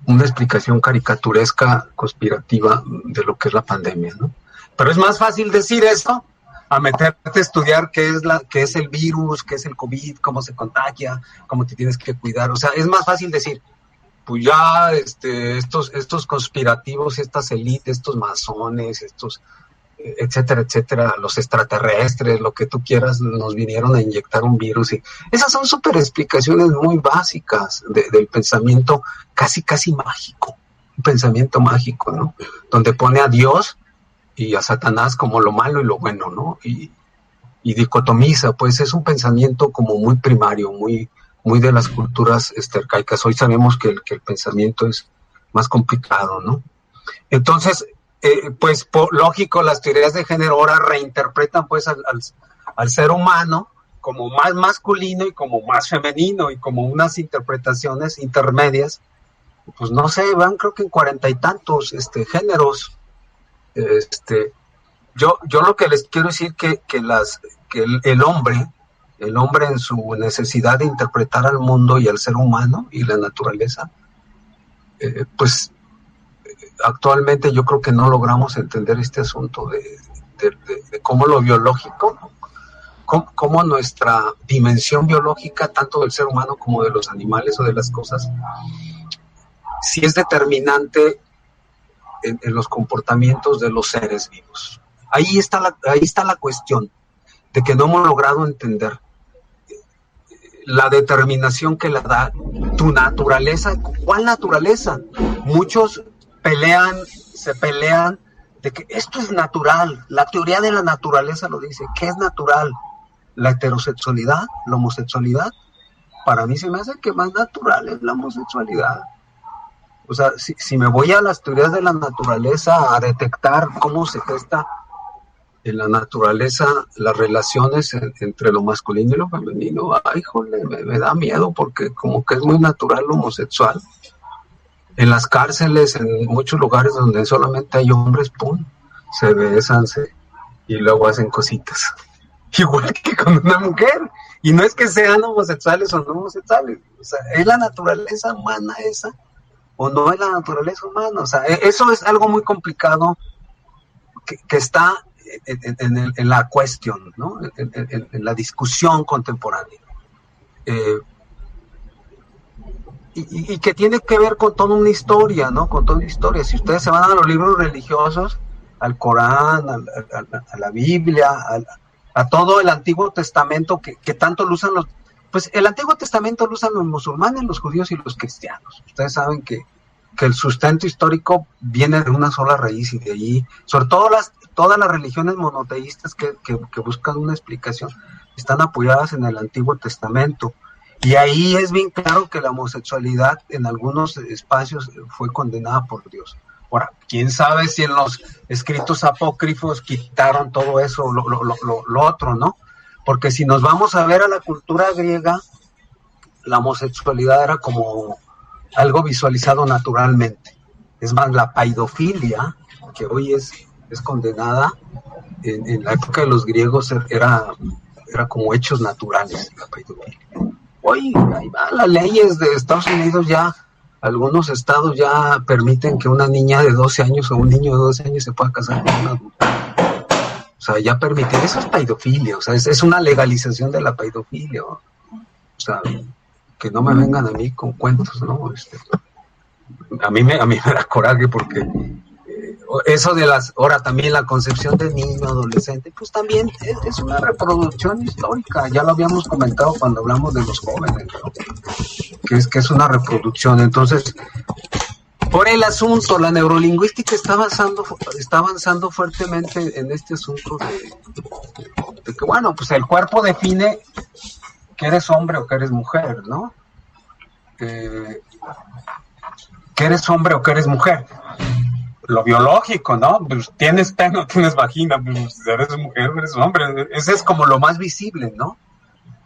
una explicación caricaturesca, conspirativa de lo que es la pandemia, ¿no? Pero es más fácil decir eso a meterte a estudiar qué es el virus, qué es el COVID, cómo se contagia, cómo te tienes que cuidar. O sea, es más fácil decir, pues ya estos conspirativos, estas élites, estos masones, etcétera, etcétera, los extraterrestres, lo que tú quieras, nos vinieron a inyectar un virus. Y esas son súper explicaciones muy básicas del pensamiento casi mágico, un pensamiento mágico, ¿no? Donde pone a Dios y a Satanás como lo malo y lo bueno, ¿no? Y dicotomiza, pues es un pensamiento como muy primario, muy de las culturas arcaicas. Hoy sabemos que el pensamiento es más complicado, ¿no? Entonces, pues lógico, las teorías de género ahora reinterpretan pues al ser humano como más masculino y como más femenino y como unas interpretaciones intermedias, pues no sé, van creo que en 40 y tantos géneros. Yo lo que les quiero decir que el hombre en su necesidad de interpretar al mundo y al ser humano y la naturaleza, pues actualmente yo creo que no logramos entender este asunto de cómo lo biológico, cómo nuestra dimensión biológica, tanto del ser humano como de los animales o de las cosas, sí es determinante en los comportamientos de los seres vivos. Ahí está la cuestión de que no hemos logrado entender la determinación que la da tu naturaleza. ¿Cuál naturaleza? Muchos se pelean de que esto es natural. La teoría de la naturaleza lo dice. ¿Qué es natural? La heterosexualidad, la homosexualidad. Para mí se me hace que más natural es la homosexualidad. O sea, si me voy a las teorías de la naturaleza a detectar cómo se gesta en la naturaleza las relaciones entre lo masculino y lo femenino, ay, jole, me da miedo porque como que es muy natural lo homosexual. En las cárceles, en muchos lugares donde solamente hay hombres, pum, se besan y luego hacen cositas. Igual que con una mujer. Y no es que sean homosexuales o no homosexuales. O sea, ¿es la naturaleza humana esa? ¿O no es la naturaleza humana? O sea, eso es algo muy complicado que está en la cuestión, ¿no? En la discusión contemporánea. Y que tiene que ver con toda una historia, ¿no? Con toda una historia. Si ustedes se van a los libros religiosos, al Corán, a la Biblia, a todo el Antiguo Testamento, que tanto lo usan pues el Antiguo Testamento lo usan los musulmanes, los judíos y los cristianos. Ustedes saben que el sustento histórico viene de una sola raíz y de allí, sobre todo todas las religiones monoteístas que buscan una explicación, están apoyadas en el Antiguo Testamento. Y ahí es bien claro que la homosexualidad en algunos espacios fue condenada por Dios. Ahora, quién sabe si en los escritos apócrifos quitaron todo eso, lo otro, ¿no? Porque si nos vamos a ver a la cultura griega, la homosexualidad era como algo visualizado naturalmente. Es más, la paidofilia, que hoy es condenada, en la época de los griegos era como hechos naturales, la paidofilia. Hoy ahí va, las leyes de Estados Unidos ya, algunos estados ya permiten que una niña de 12 años o un niño de 12 años se pueda casar con un adulto. O sea, ya permiten, eso es paidofilia, o sea, es una legalización de la paidofilia. O sea, que no me vengan a mí con cuentos, ¿no? A mí me da coraje porque eso de ahora también la concepción de niño, adolescente, pues también es una reproducción histórica, ya lo habíamos comentado cuando hablamos de los jóvenes, ¿no? que es una reproducción. Entonces, por el asunto, la neurolingüística está avanzando fuertemente en este asunto de que, bueno, pues el cuerpo define que eres hombre o que eres mujer, ¿no? Que eres hombre o que eres mujer. Lo biológico, ¿no? Pues tienes pene, tienes vagina, pues eres mujer, eres hombre. Ese es como lo más visible, ¿no?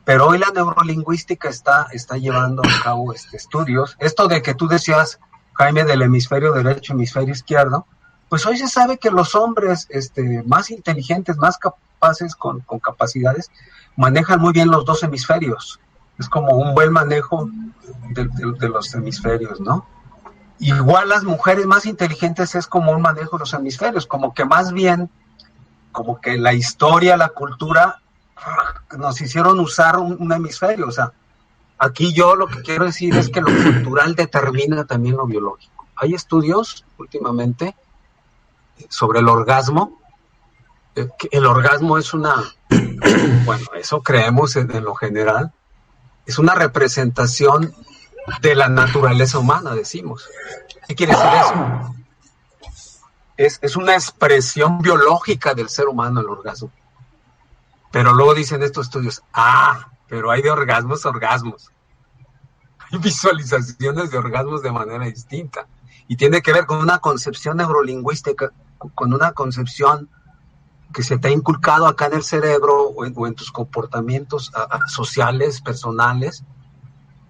Pero hoy la neurolingüística está llevando a cabo estudios. Esto de que tú decías, Jaime, del hemisferio derecho, hemisferio izquierdo, pues hoy se sabe que los hombres más inteligentes, más capaces, con capacidades, manejan muy bien los dos hemisferios. Es como un buen manejo de los hemisferios, ¿no? Igual las mujeres más inteligentes es como un manejo de los hemisferios, como que más bien, como que la historia, la cultura, nos hicieron usar un hemisferio. O sea, aquí yo lo que quiero decir es que lo cultural determina también lo biológico. Hay estudios últimamente sobre el orgasmo. Que el orgasmo es bueno, eso creemos en lo general, es una representación de la naturaleza humana, decimos. ¿Qué quiere decir eso? Es una expresión biológica del ser humano el orgasmo. Pero luego dicen estos estudios, pero hay de orgasmos a orgasmos. Hay visualizaciones de orgasmos de manera distinta. Y tiene que ver con una concepción neurolingüística, con una concepción que se te ha inculcado acá en el cerebro o en tus comportamientos sociales, personales,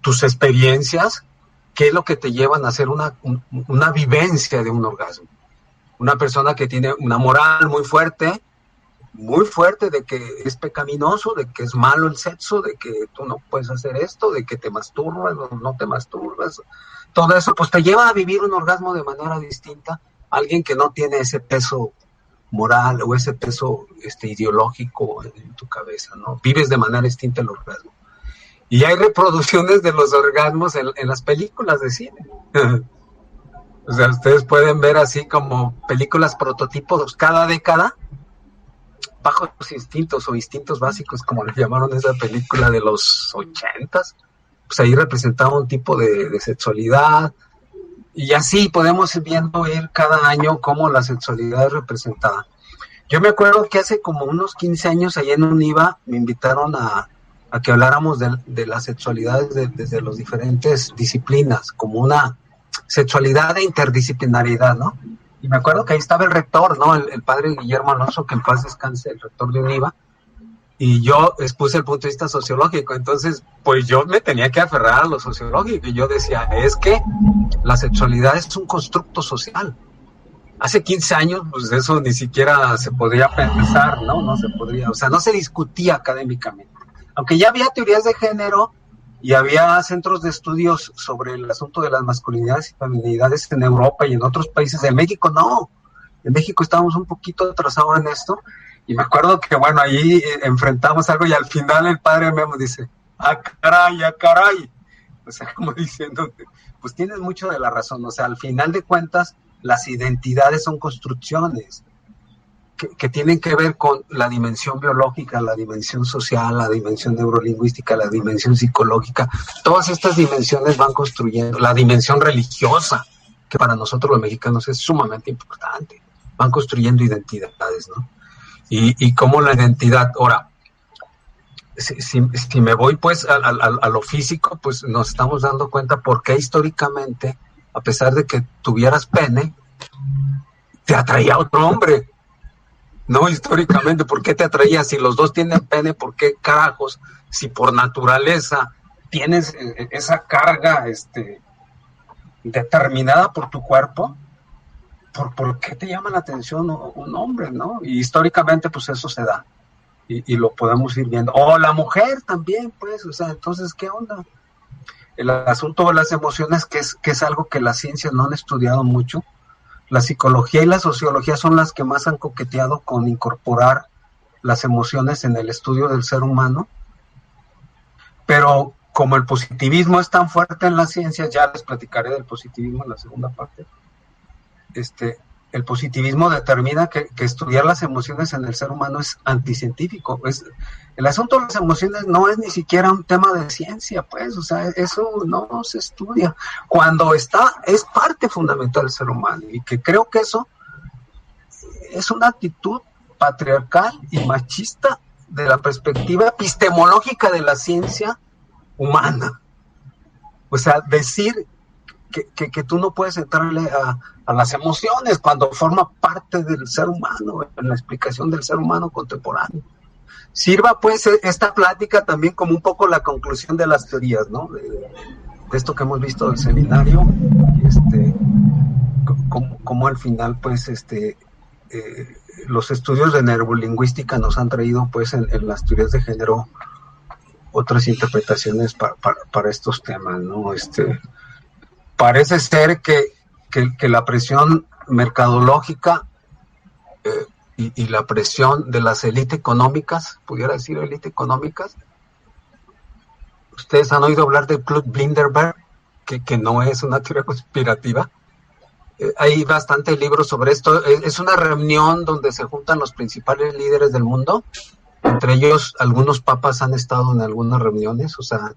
tus experiencias, qué es lo que te llevan a hacer una vivencia de un orgasmo. Una persona que tiene una moral muy fuerte de que es pecaminoso, de que es malo el sexo, de que tú no puedes hacer esto, de que te masturbas o no te masturbas, todo eso pues te lleva a vivir un orgasmo de manera distinta. Alguien que no tiene ese peso moral o ese peso ideológico en tu cabeza, ¿no? Vives de manera distinta el orgasmo. Y hay reproducciones de los orgasmos en las películas de cine. O sea, ustedes pueden ver así como películas prototipos cada década, Bajos Instintos o Instintos Básicos, como le llamaron esa película de los 80s. Pues ahí representaba un tipo de sexualidad. Y así podemos ir cada año cómo la sexualidad es representada. Yo me acuerdo que hace como unos 15 años allá en UNIVA me invitaron a que habláramos de las sexualidades desde las diferentes disciplinas, como una sexualidad de interdisciplinariedad, ¿no? Y me acuerdo que ahí estaba el rector, ¿no? El padre Guillermo Alonso, que en paz descanse, el rector de UNIVA, y yo expuse el punto de vista sociológico. Entonces, pues yo me tenía que aferrar a lo sociológico, y yo decía, es que la sexualidad es un constructo social. Hace 15 años, pues eso ni siquiera se podría pensar, ¿no? No se podría, o sea, no se discutía académicamente. Aunque ya había teorías de género y había centros de estudios sobre el asunto de las masculinidades y feminidades en Europa y en otros países. En México no. En México estábamos un poquito atrasados en esto. Y me acuerdo que, bueno, ahí enfrentamos algo y al final el padre Memo dice, ¡ah, caray, ah, caray! O sea, como diciendo, pues tienes mucho de la razón. O sea, al final de cuentas, las identidades son construcciones que tienen que ver con la dimensión biológica, la dimensión social, la dimensión neurolingüística, la dimensión psicológica. Todas estas dimensiones van construyendo, la dimensión religiosa, que para nosotros los mexicanos es sumamente importante. Van construyendo identidades, ¿no? Y cómo la identidad, ahora, si me voy pues a lo físico, pues nos estamos dando cuenta por qué históricamente, a pesar de que tuvieras pene, te atraía otro hombre. No, históricamente, ¿por qué te atraía? Si los dos tienen pene, ¿por qué carajos? Si por naturaleza tienes esa carga determinada por tu cuerpo, ¿por qué te llama la atención un hombre, no? Y históricamente, pues eso se da. Y lo podemos ir viendo. O la mujer también, pues, o sea, entonces, ¿qué onda? El asunto de las emociones, que es algo que las ciencias no han estudiado mucho. La psicología y la sociología son las que más han coqueteado con incorporar las emociones en el estudio del ser humano, pero como el positivismo es tan fuerte en las ciencias, ya les platicaré del positivismo en la segunda parte, el positivismo determina que estudiar las emociones en el ser humano es anticientífico. El asunto de las emociones no es ni siquiera un tema de ciencia, pues, o sea, eso no se estudia. Cuando es parte fundamental del ser humano, y que creo que eso es una actitud patriarcal y machista de la perspectiva epistemológica de la ciencia humana. O sea, decir que tú no puedes entrarle a las emociones cuando forma parte del ser humano, en la explicación del ser humano contemporáneo. Sirva pues esta plática también como un poco la conclusión de las teorías, ¿no? De esto que hemos visto del seminario, como al final pues los estudios de neurolingüística nos han traído pues en las teorías de género otras interpretaciones para estos temas, ¿no? Parece ser que la presión mercadológica y la presión de las élites económicas, pudiera decir élites económicas. Ustedes han oído hablar del Club Bilderberg, que no es una teoría conspirativa. Hay bastantes libros sobre esto. Es una reunión donde se juntan los principales líderes del mundo. Entre ellos, algunos papas han estado en algunas reuniones, o sea,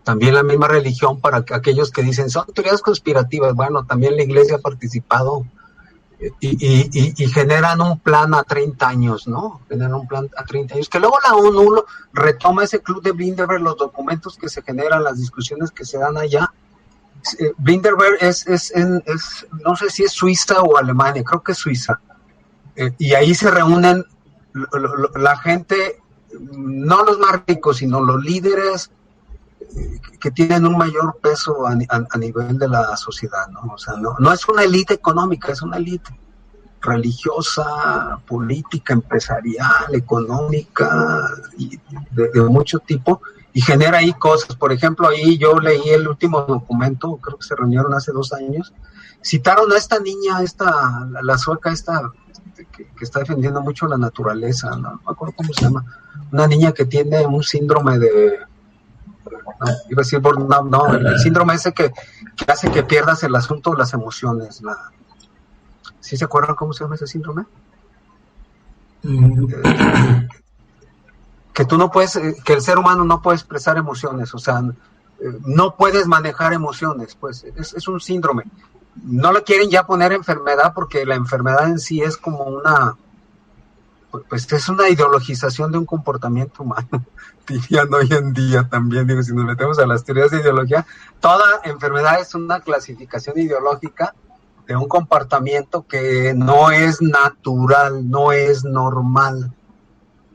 también la misma religión, para aquellos que dicen son teorías conspirativas. Bueno, también la iglesia ha participado y generan un plan a 30 años, ¿no? Generan un plan a 30 años, que luego la ONU retoma ese Club de Bilderberg, los documentos que se generan, las discusiones que se dan allá. Bilderberg es no sé si es Suiza o Alemania, creo que es Suiza. Y ahí se reúnen la gente, no los más ricos, sino los líderes que tienen un mayor peso a nivel de la sociedad, ¿no? O sea, no es una élite económica, es una élite religiosa, política, empresarial, económica, y de mucho tipo, y genera ahí cosas. Por ejemplo, ahí yo leí el último documento, creo que se reunieron hace 2 años, citaron a esta niña, la sueca que está defendiendo mucho la naturaleza, no me acuerdo cómo se llama, una niña que tiene un síndrome de... No, iba a decir el síndrome ese que hace que pierdas el asunto de las emociones. ¿Sí se acuerdan cómo se llama ese síndrome? Que tú no puedes, que el ser humano no puede expresar emociones, o sea, no puedes manejar emociones, pues es un síndrome. No le quieren ya poner enfermedad, porque la enfermedad en sí es como pues es una ideologización de un comportamiento humano, dirían hoy en día también. Digo, si nos metemos a las teorías de ideología, toda enfermedad es una clasificación ideológica de un comportamiento que no es natural, no es normal.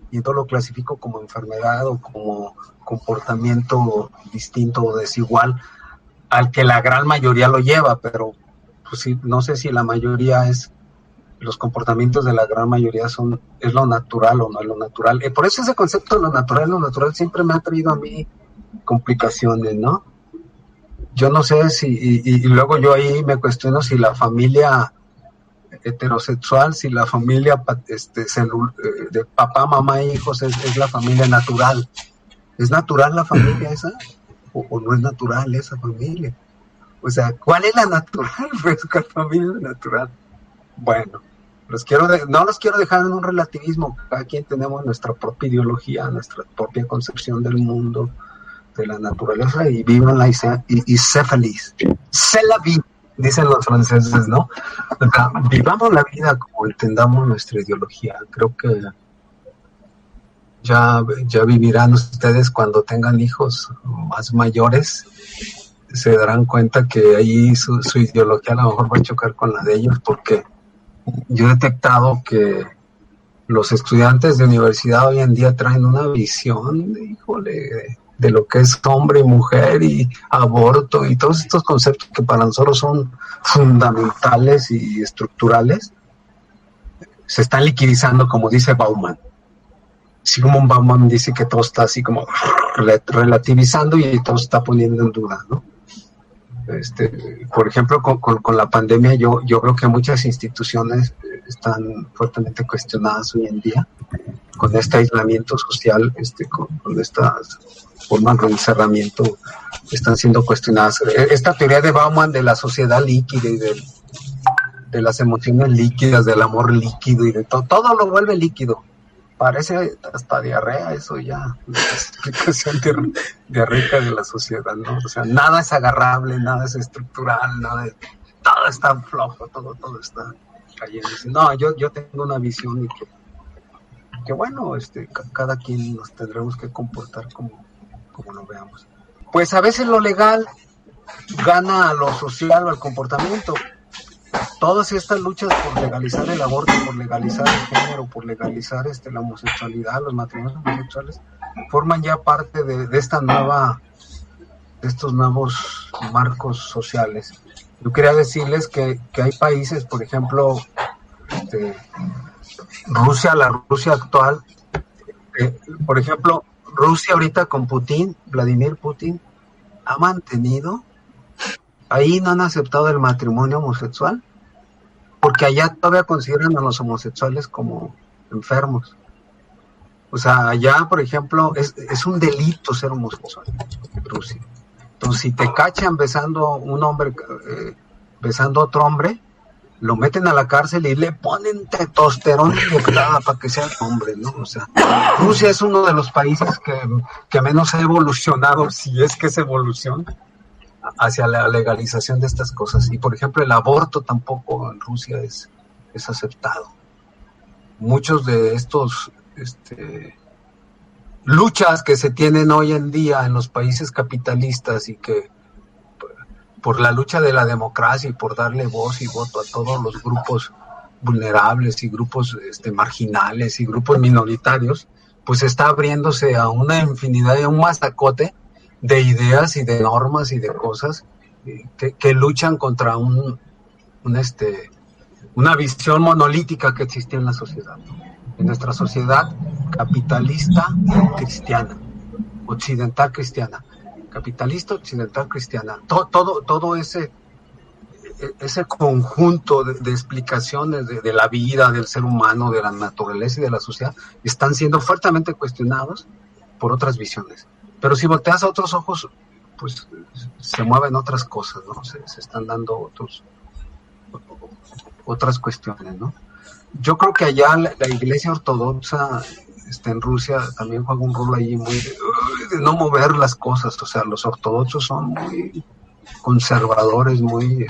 Y entonces lo clasifico como enfermedad o como comportamiento distinto o desigual al que la gran mayoría lo lleva, pero pues sí, no sé si la mayoría los comportamientos de la gran mayoría es lo natural o no es lo natural. Por eso ese concepto de lo natural siempre me ha traído a mí complicaciones, ¿no? Yo no sé si, y luego yo ahí me cuestiono si la familia heterosexual, si la familia de papá, mamá e hijos es la familia natural. ¿Es natural la familia esa? ¿O no es natural esa familia? O sea, ¿cuál es la natural? Pues, ¿cuál familia es natural? Bueno, no los quiero dejar en un relativismo. Cada quien tenemos nuestra propia ideología, nuestra propia concepción del mundo, de la naturaleza, y vivan la y sé feliz. C'est la vie, dicen los franceses, ¿no? O sea, vivamos la vida como entendamos nuestra ideología. Creo que ya vivirán ustedes cuando tengan hijos más mayores, se darán cuenta que ahí su ideología a lo mejor va a chocar con la de ellos, porque yo he detectado que los estudiantes de universidad hoy en día traen una visión, híjole, de lo que es hombre y mujer y aborto y todos estos conceptos que para nosotros son fundamentales y estructurales, se están liquidizando, como dice Bauman. Sigmund Bauman dice que todo está así como relativizando y todo se está poniendo en duda, ¿no? Por ejemplo, con la pandemia, yo creo que muchas instituciones están fuertemente cuestionadas hoy en día, con este aislamiento social, con estas formas de encerramiento, están siendo cuestionadas. Esta teoría de Bauman de la sociedad líquida y de las emociones líquidas, del amor líquido y de todo lo vuelve líquido. Parece hasta diarrea eso ya, la explicación diarreica de la sociedad, ¿no? O sea, nada es agarrable, nada es estructural, todo está flojo, todo está cayendo. No, yo tengo una visión y que bueno, cada quien nos tendremos que comportar como lo veamos. Pues a veces lo legal gana a lo social o al comportamiento. Todas estas luchas por legalizar el aborto, por legalizar el género, por legalizar la homosexualidad, los matrimonios homosexuales, forman ya parte de estos nuevos marcos sociales. Yo quería decirles que hay países, por ejemplo, Rusia, la Rusia actual, por ejemplo, Rusia ahorita con Putin, Vladimir Putin, ha mantenido, ahí no han aceptado el matrimonio homosexual, porque allá todavía consideran a los homosexuales como enfermos. O sea, allá, por ejemplo, es un delito ser homosexual en Rusia. Entonces, si te cachan besando un hombre, besando a otro hombre, lo meten a la cárcel y le ponen testosterona inyectada para que sea hombre, ¿no? O sea, Rusia es uno de los países que menos ha evolucionado, si es que es evolución, hacia la legalización de estas cosas. Y por ejemplo el aborto tampoco en Rusia es aceptado. Muchos de estos luchas que se tienen hoy en día en los países capitalistas y que por la lucha de la democracia y por darle voz y voto a todos los grupos vulnerables y grupos marginales y grupos minoritarios, pues está abriéndose a una infinidad y a un mazacote de ideas y de normas y de cosas que luchan contra una visión monolítica que existía en la sociedad, en nuestra sociedad capitalista cristiana, occidental cristiana, capitalista occidental cristiana. Todo ese conjunto de explicaciones de la vida, del ser humano, de la naturaleza y de la sociedad están siendo fuertemente cuestionados por otras visiones. Pero si volteas a otros ojos, pues se mueven otras cosas, ¿no? Se están dando otras cuestiones, ¿no? Yo creo que allá la iglesia ortodoxa en Rusia también juega un rol ahí muy de no mover las cosas. O sea, los ortodoxos son muy conservadores, muy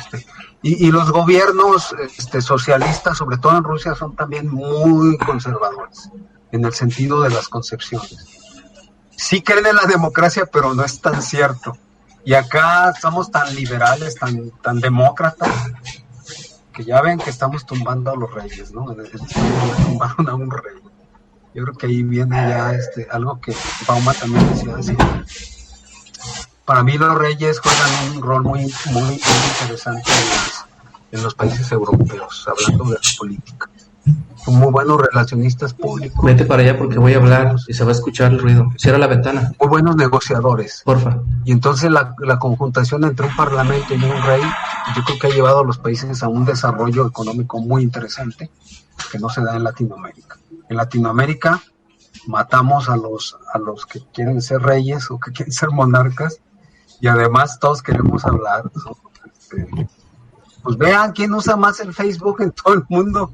y los gobiernos socialistas, sobre todo en Rusia, son también muy conservadores en el sentido de las concepciones. Sí creen en la democracia, pero no es tan cierto. Y acá somos tan liberales, tan demócratas, porque ya ven que estamos tumbando a los reyes, ¿no? Tumbaron a un rey. Yo creo que ahí viene ya algo que Bauma también decía así. Para mí los reyes juegan un rol muy, muy, muy interesante en los países europeos, hablando de la política. Son muy buenos relacionistas públicos. Vete para allá porque voy a hablar y se va a escuchar el ruido. Cierra la ventana. Muy buenos negociadores. Porfa. Y entonces la conjuntación entre un parlamento y un rey, yo creo que ha llevado a los países a un desarrollo económico muy interesante que no se da en Latinoamérica. En Latinoamérica matamos a los que quieren ser reyes o que quieren ser monarcas, y además todos queremos hablar. Pues vean quién usa más el Facebook en todo el mundo.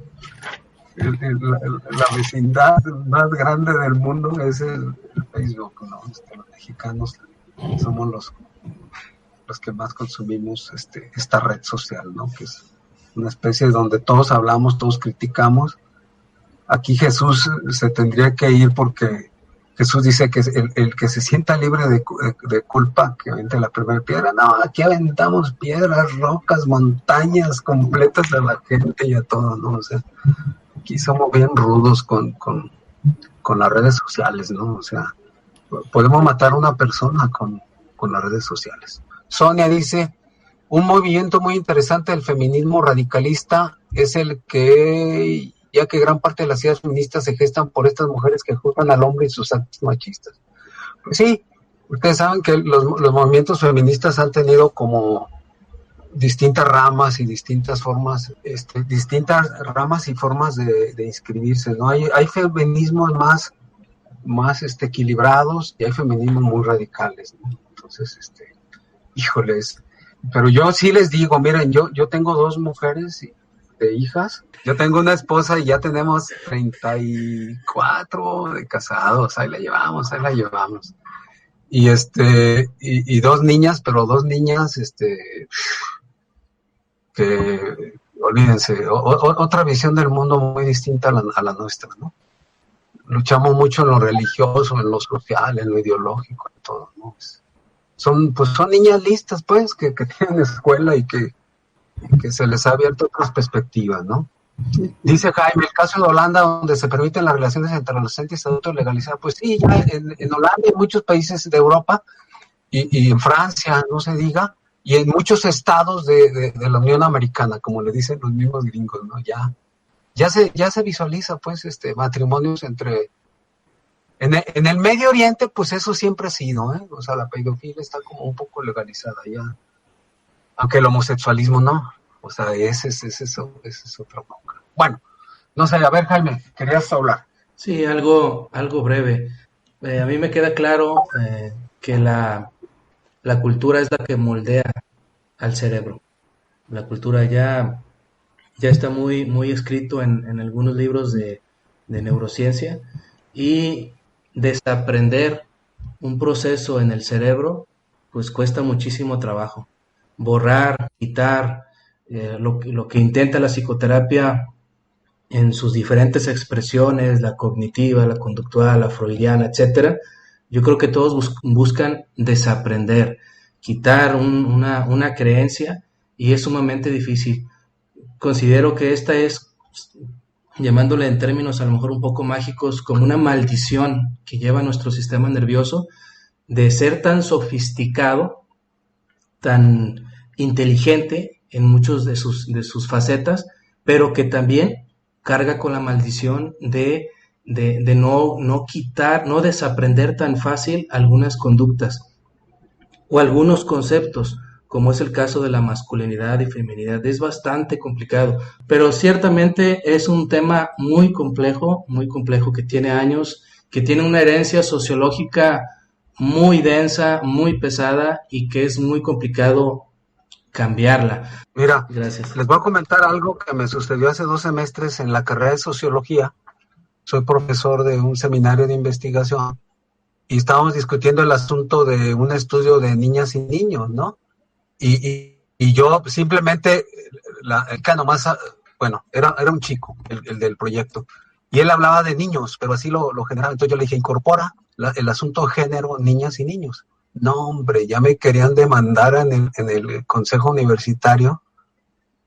La vecindad más grande del mundo es el Facebook, ¿no? Los mexicanos somos los que más consumimos esta red social, ¿no? Que es una especie donde todos hablamos, todos criticamos. Aquí Jesús se tendría que ir porque Jesús dice que el que se sienta libre de culpa, que aviente la primera piedra. No, aquí aventamos piedras, rocas, montañas completas a la gente y a todo, ¿no? O sea, aquí somos bien rudos con las redes sociales, ¿no? O sea, podemos matar a una persona con las redes sociales. Sonia dice, un movimiento muy interesante del feminismo radicalista es el que, ya que gran parte de las ideas feministas se gestan por estas mujeres que juzgan al hombre y sus actos machistas. Pues sí, ustedes saben que los movimientos feministas han tenido como distintas ramas y distintas formas, distintas ramas y formas de inscribirse, ¿no? Hay feminismos más equilibrados y hay feminismos muy radicales, ¿no? Entonces, híjoles, pero yo sí les digo, miren, yo tengo 2 mujeres de hijas, yo tengo una esposa y ya tenemos 34 de casados, ahí la llevamos. Y 2 niñas, pero 2 niñas, que olvídense, otra visión del mundo muy distinta a la nuestra, ¿no? Luchamos mucho en lo religioso, en lo social, en lo ideológico, en todo, ¿no? Son niñas listas, pues, que tienen escuela y que se les ha abierto otras perspectivas, ¿no? Dice Jaime, el caso de Holanda, donde se permiten las relaciones entre adolescentes y adultos legalizadas, pues sí, ya en Holanda y en muchos países de Europa y en Francia, no se diga, y en muchos estados de la Unión Americana, como le dicen los mismos gringos, ¿no? Ya se visualiza, pues, matrimonios entre... En el Medio Oriente, pues eso siempre ha sido, ¿eh? O sea, la pedofilia está como un poco legalizada ya, aunque el homosexualismo no. O sea, ese es otra bronca. Bueno, no sé, a ver, Jaime, querías hablar. Sí, algo breve. A mí me queda claro que la cultura es la que moldea al cerebro. La cultura ya está muy escrito en algunos libros de neurociencia, y desaprender un proceso en el cerebro pues cuesta muchísimo trabajo. Borrar, quitar, lo que intenta la psicoterapia en sus diferentes expresiones, la cognitiva, la conductual, la freudiana, etcétera. Yo creo que todos buscan desaprender, quitar una creencia, y es sumamente difícil. Considero que esta es, llamándole en términos a lo mejor un poco mágicos, como una maldición que lleva nuestro sistema nervioso de ser tan sofisticado, tan inteligente en muchos de sus facetas, pero que también carga con la maldición de no quitar, no desaprender tan fácil algunas conductas o algunos conceptos, como es el caso de la masculinidad y feminidad. Es bastante complicado, pero ciertamente es un tema muy complejo, que tiene años, que tiene una herencia sociológica muy densa, muy pesada, y que es muy complicado cambiarla. Mira, Gracias. Les voy a comentar algo que me sucedió hace 2 semestres en la carrera de sociología. Soy profesor de un seminario de investigación y estábamos discutiendo el asunto de un estudio de niñas y niños, ¿no? Y yo simplemente, era un chico, el del proyecto, y él hablaba de niños, pero así lo generaba. Entonces yo le dije, incorpora el asunto de género, niñas y niños. No, hombre, ya me querían demandar en el consejo universitario,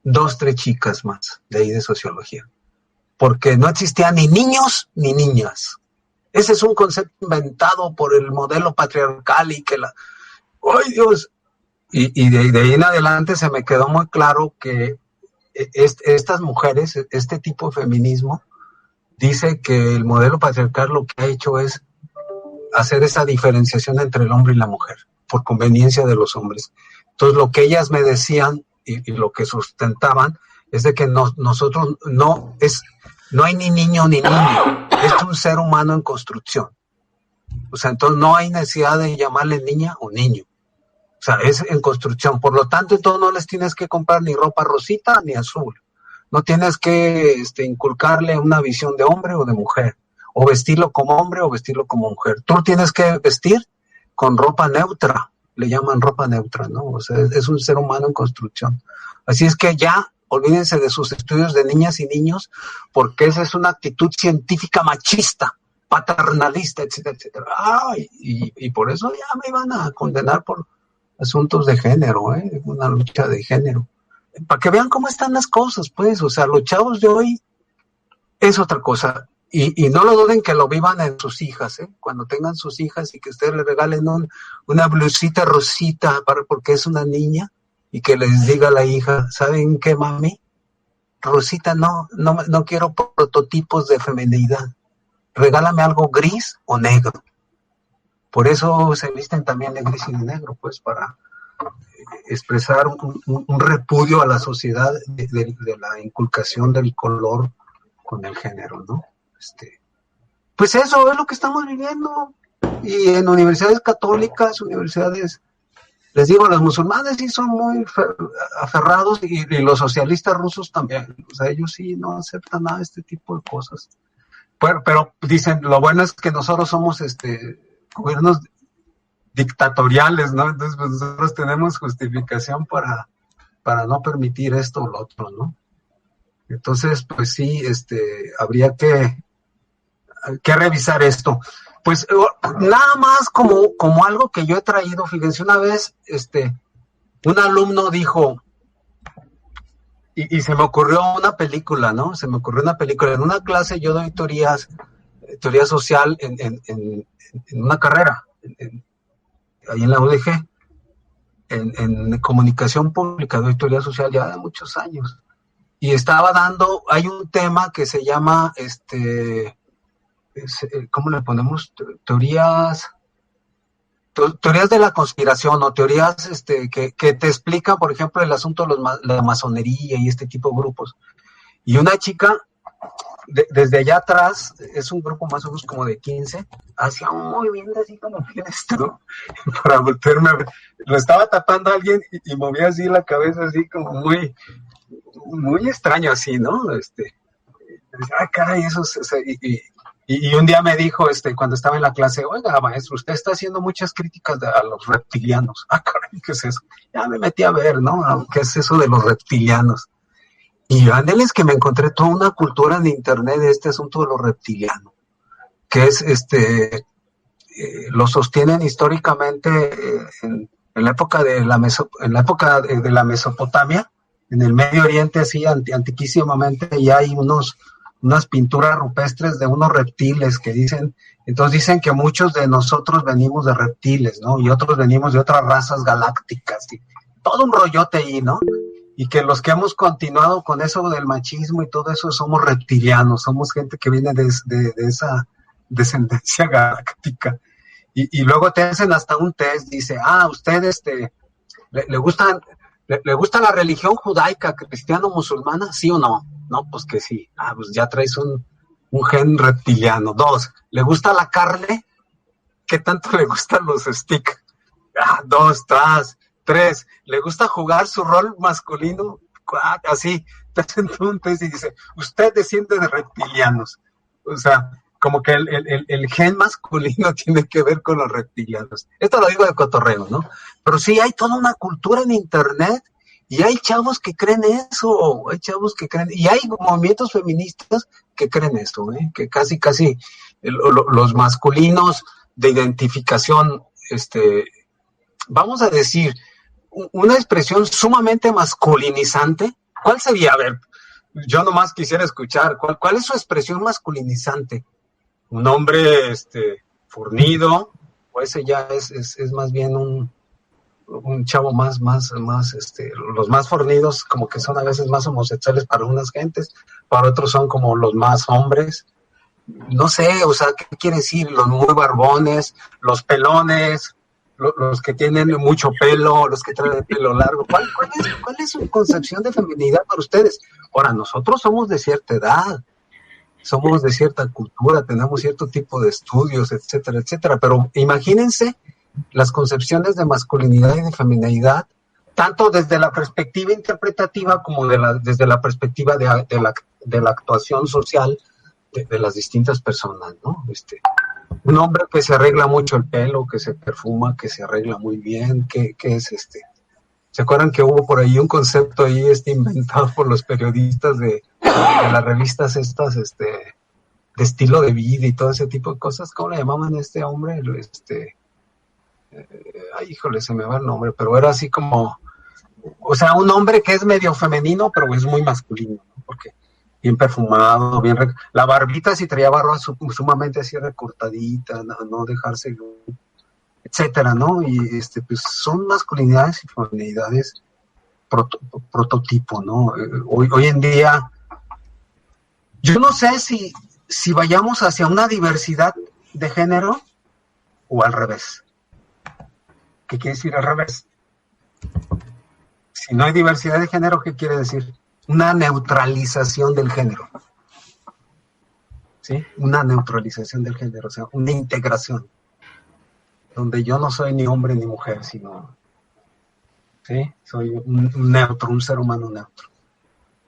2, 3 chicas más de ahí de sociología, porque no existían ni niños ni niñas. Ese es un concepto inventado por el modelo patriarcal y que ¡ay, Dios! Y de ahí en adelante se me quedó muy claro que estas mujeres, este tipo de feminismo, dice que el modelo patriarcal lo que ha hecho es hacer esa diferenciación entre el hombre y la mujer, por conveniencia de los hombres. Entonces, lo que ellas me decían y lo que sustentaban es de que nosotros no hay ni niño ni niña, es un ser humano en construcción. O sea, entonces no hay necesidad de llamarle niña o niño. O sea, es en construcción. Por lo tanto, entonces no les tienes que comprar ni ropa rosita ni azul. No tienes que inculcarle una visión de hombre o de mujer. O vestirlo como hombre o vestirlo como mujer. Tú tienes que vestir con ropa neutra. Le llaman ropa neutra, ¿no? O sea, es un ser humano en construcción. Así es que ya olvídense de sus estudios de niñas y niños, porque esa es una actitud científica machista, paternalista, etcétera, etcétera. Y por eso ya me iban a condenar por asuntos de género, una lucha de género. Para que vean cómo están las cosas, pues, o sea, los chavos de hoy es otra cosa. Y no lo duden que lo vivan en sus hijas, cuando tengan sus hijas y que ustedes le regalen una blusita rosita porque es una niña y que les diga a la hija, ¿saben qué, mami? Rosita, no quiero prototipos de feminidad. Regálame algo gris o negro. Por eso se visten también de gris y de negro, pues, para expresar un repudio a la sociedad de la inculcación del color con el género, ¿no? Pues eso es lo que estamos viviendo. Y en universidades católicas, universidades, les digo, los musulmanes sí son muy aferrados y los socialistas rusos también. O sea, ellos sí no aceptan nada de este tipo de cosas. Pero dicen, lo bueno es que nosotros somos gobiernos dictatoriales, ¿no? Entonces, pues nosotros tenemos justificación para no permitir esto o lo otro, ¿no? Entonces, pues sí, habría que revisar esto. Pues nada más como algo que yo he traído, fíjense, una vez, un alumno dijo, y se me ocurrió una película, ¿no? Se me ocurrió una película. En una clase yo doy teoría social en una carrera, ahí en la UDG, en comunicación pública, doy teoría social ya de muchos años. Y hay un tema que se llama, ¿cómo le ponemos? Teorías de la conspiración o teorías que te explican, por ejemplo, el asunto de la masonería y este tipo de grupos. Y una chica, desde allá atrás, es un grupo más o menos como de 15, hacía un movimiento así como esto, para voltearme a ver. Lo estaba tapando a alguien y movía así la cabeza, así como muy, muy extraño, así, ¿no? Caray, eso y un día me dijo, cuando estaba en la clase, oiga, maestro, usted está haciendo muchas críticas a los reptilianos. Caray, ¿qué es eso? Ya me metí a ver, ¿no? ¿Qué es eso de los reptilianos? Y ándeles que me encontré toda una cultura en internet de este asunto de los reptilianos, que es, lo sostienen históricamente en la época de la Mesopotamia, en el Medio Oriente, así, antiquísimamente, y hay unas pinturas rupestres de unos reptiles que dicen que muchos de nosotros venimos de reptiles, ¿no? Y otros venimos de otras razas galácticas, y todo un rollote ahí, ¿no? Y que los que hemos continuado con eso del machismo y todo eso somos reptilianos, somos gente que viene de esa descendencia galáctica. Y luego te hacen hasta un test, dice, usted le gusta la religión judaica, cristiano-musulmana, ¿sí o no? No, pues que sí. Pues ya traes un gen reptiliano. 2, ¿le gusta la carne? ¿Qué tanto le gustan los sticks? 2, 3, ¿le gusta jugar su rol masculino? 4, así, te hacen un test y dice, usted desciende de reptilianos. O sea, como que el gen masculino tiene que ver con los reptilianos. Esto lo digo de cotorreo, ¿no? Pero sí hay toda una cultura en internet y hay chavos que creen eso, y hay movimientos feministas que creen eso, que casi los masculinos de identificación, vamos a decir, una expresión sumamente masculinizante, ¿Cuál sería? A ver, yo nomás quisiera escuchar, ¿cuál es su expresión masculinizante? ¿Un hombre fornido? ¿O ese ya es más bien un chavo más, los más fornidos como que son a veces más homosexuales para unas gentes, para otros son como los más hombres? No sé, o sea, ¿qué quiere decir? Los muy barbones, los pelones, los que tienen mucho pelo, los que traen el pelo largo. ¿Cuál es su concepción de feminidad para ustedes? Ahora, nosotros somos de cierta edad, somos de cierta cultura, tenemos cierto tipo de estudios, etcétera, etcétera, pero imagínense las concepciones de masculinidad y de feminidad, tanto desde la perspectiva interpretativa como desde la perspectiva de la actuación social de las distintas personas, ¿no? Un hombre que se arregla mucho el pelo, que se perfuma, que se arregla muy bien, que es ¿Se acuerdan que hubo por ahí un concepto ahí inventado por los periodistas de las revistas estas, de estilo de vida y todo ese tipo de cosas? ¿Cómo le llamaban a este hombre? Ay, híjole, se me va el nombre, pero era así como, o sea, un hombre que es medio femenino, pero es muy masculino, ¿no? Porque bien perfumado, la barbita si traía barba sumamente así recortadita, no dejarse, etcétera, ¿no? Y pues son masculinidades y feminidades prototipo, ¿no? Hoy en día, yo no sé si vayamos hacia una diversidad de género o al revés. ¿Qué quiere decir al revés? Si no hay diversidad de género, ¿qué quiere decir? Una neutralización del género. ¿Sí? Una neutralización del género, o sea, una integración. Donde yo no soy ni hombre ni mujer, sino, ¿sí? Soy un neutro, un ser humano neutro.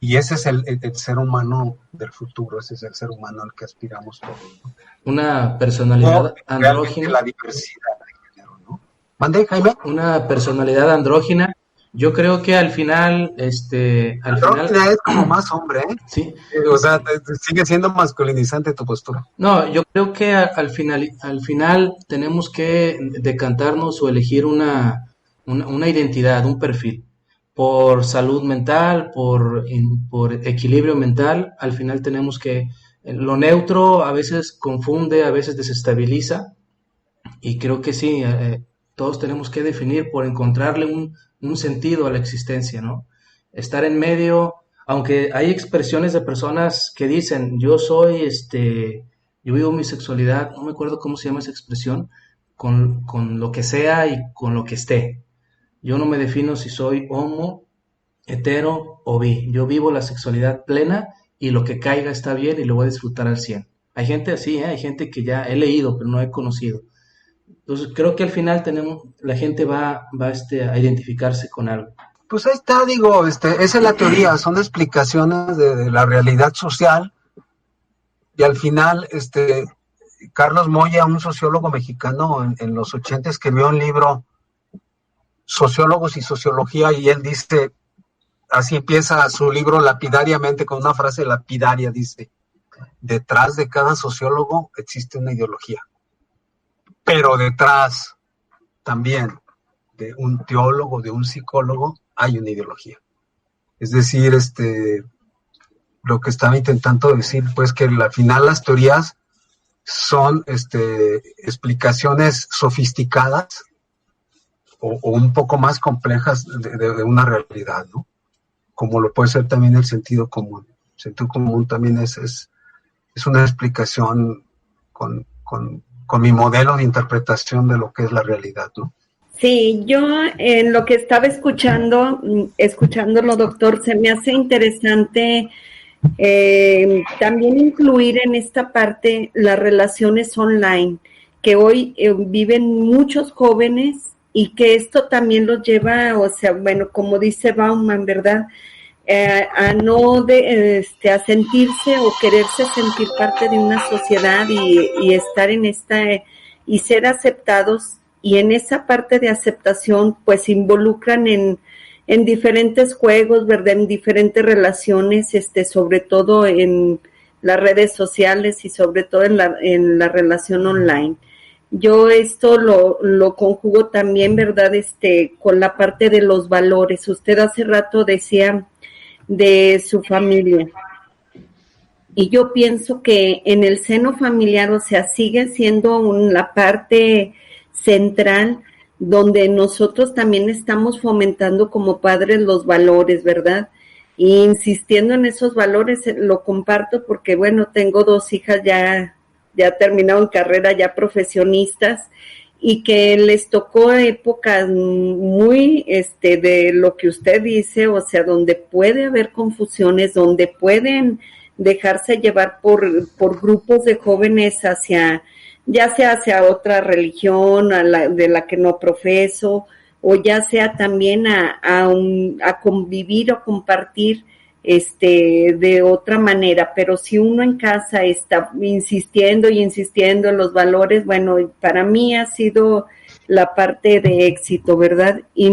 Y ese es el ser humano del futuro, ese es el ser humano al que aspiramos todos, ¿no? Una personalidad andrógina. La diversidad de género, ¿no? ¿Mande, Jaime? Una personalidad andrógina. Yo creo que al final, andrógina es como más hombre, ¿eh? Sí. O sea, sigue siendo masculinizante tu postura. No, yo creo que al final tenemos que decantarnos o elegir una identidad, un perfil. Por salud mental, por equilibrio mental, al final tenemos que, lo neutro a veces confunde, a veces desestabiliza, y creo que sí, todos tenemos que definir por encontrarle un sentido a la existencia, ¿no? Estar en medio, aunque hay expresiones de personas que dicen, yo vivo mi sexualidad, no me acuerdo cómo se llama esa expresión, con lo que sea y con lo que esté. Yo no me defino si soy homo, hetero o bi. Yo vivo la sexualidad plena y lo que caiga está bien y lo voy a disfrutar al 100. Hay gente así, hay gente que ya he leído pero no he conocido. Entonces creo que al final la gente va a identificarse con algo. Pues ahí está, digo, esa es la teoría, son explicaciones de la realidad social, y al final, Carlos Moya, un sociólogo mexicano, en los 80 escribió un libro, Sociólogos y Sociología, y él dice, así empieza su libro lapidariamente, con una frase lapidaria, dice, detrás de cada sociólogo existe una ideología, pero detrás también de un teólogo, de un psicólogo, hay una ideología. Es decir, lo que estaba intentando decir, pues, que al final las teorías son explicaciones sofisticadas o un poco más complejas de una realidad, ¿no? Como lo puede ser también el sentido común. El sentido común también es una explicación con mi modelo de interpretación de lo que es la realidad, ¿no? Sí, yo en lo que estaba escuchándolo, doctor, se me hace interesante también incluir en esta parte las relaciones online, que hoy viven muchos jóvenes y que esto también los lleva, o sea, bueno, como dice Bauman, ¿verdad? A no a sentirse o quererse sentir parte de una sociedad y estar en y ser aceptados, y en esa parte de aceptación pues se involucran en diferentes juegos, ¿verdad? En diferentes relaciones, sobre todo en las redes sociales y sobre todo en la relación online. Yo esto lo conjugo también, ¿verdad? Con la parte de los valores. Usted hace rato decía de su familia. Y yo pienso que en el seno familiar, o sea, sigue siendo la parte central donde nosotros también estamos fomentando como padres los valores, ¿verdad? Y insistiendo en esos valores, lo comparto porque, bueno, tengo 2 hijas ya terminaron carrera, ya profesionistas, y que les tocó épocas muy, de lo que usted dice, o sea, donde puede haber confusiones, donde pueden dejarse llevar por grupos de jóvenes ya sea hacia otra religión, de la que no profeso, o ya sea también a convivir o compartir de otra manera, pero si uno en casa está insistiendo y insistiendo en los valores, bueno, para mí ha sido la parte de éxito, ¿verdad? Y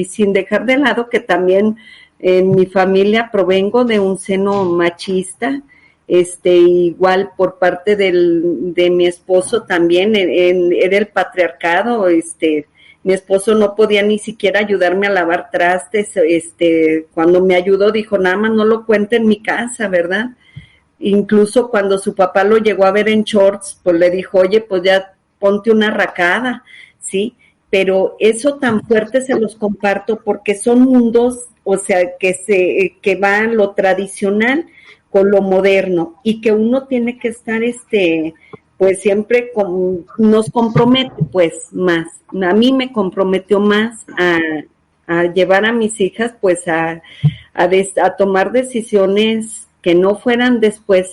sin dejar de lado que también en mi familia provengo de un seno machista, igual por parte de mi esposo también, era el patriarcado, mi esposo no podía ni siquiera ayudarme a lavar trastes, cuando me ayudó dijo, nada más no lo cuente en mi casa, ¿verdad? Incluso cuando su papá lo llegó a ver en shorts, pues le dijo, oye, pues ya ponte una racada, ¿sí? Pero eso tan fuerte se los comparto porque son mundos, o sea, que van lo tradicional con lo moderno y que uno tiene que estar, pues siempre nos compromete, pues, más. A mí me comprometió más a llevar a mis hijas, pues, a tomar decisiones que no fueran después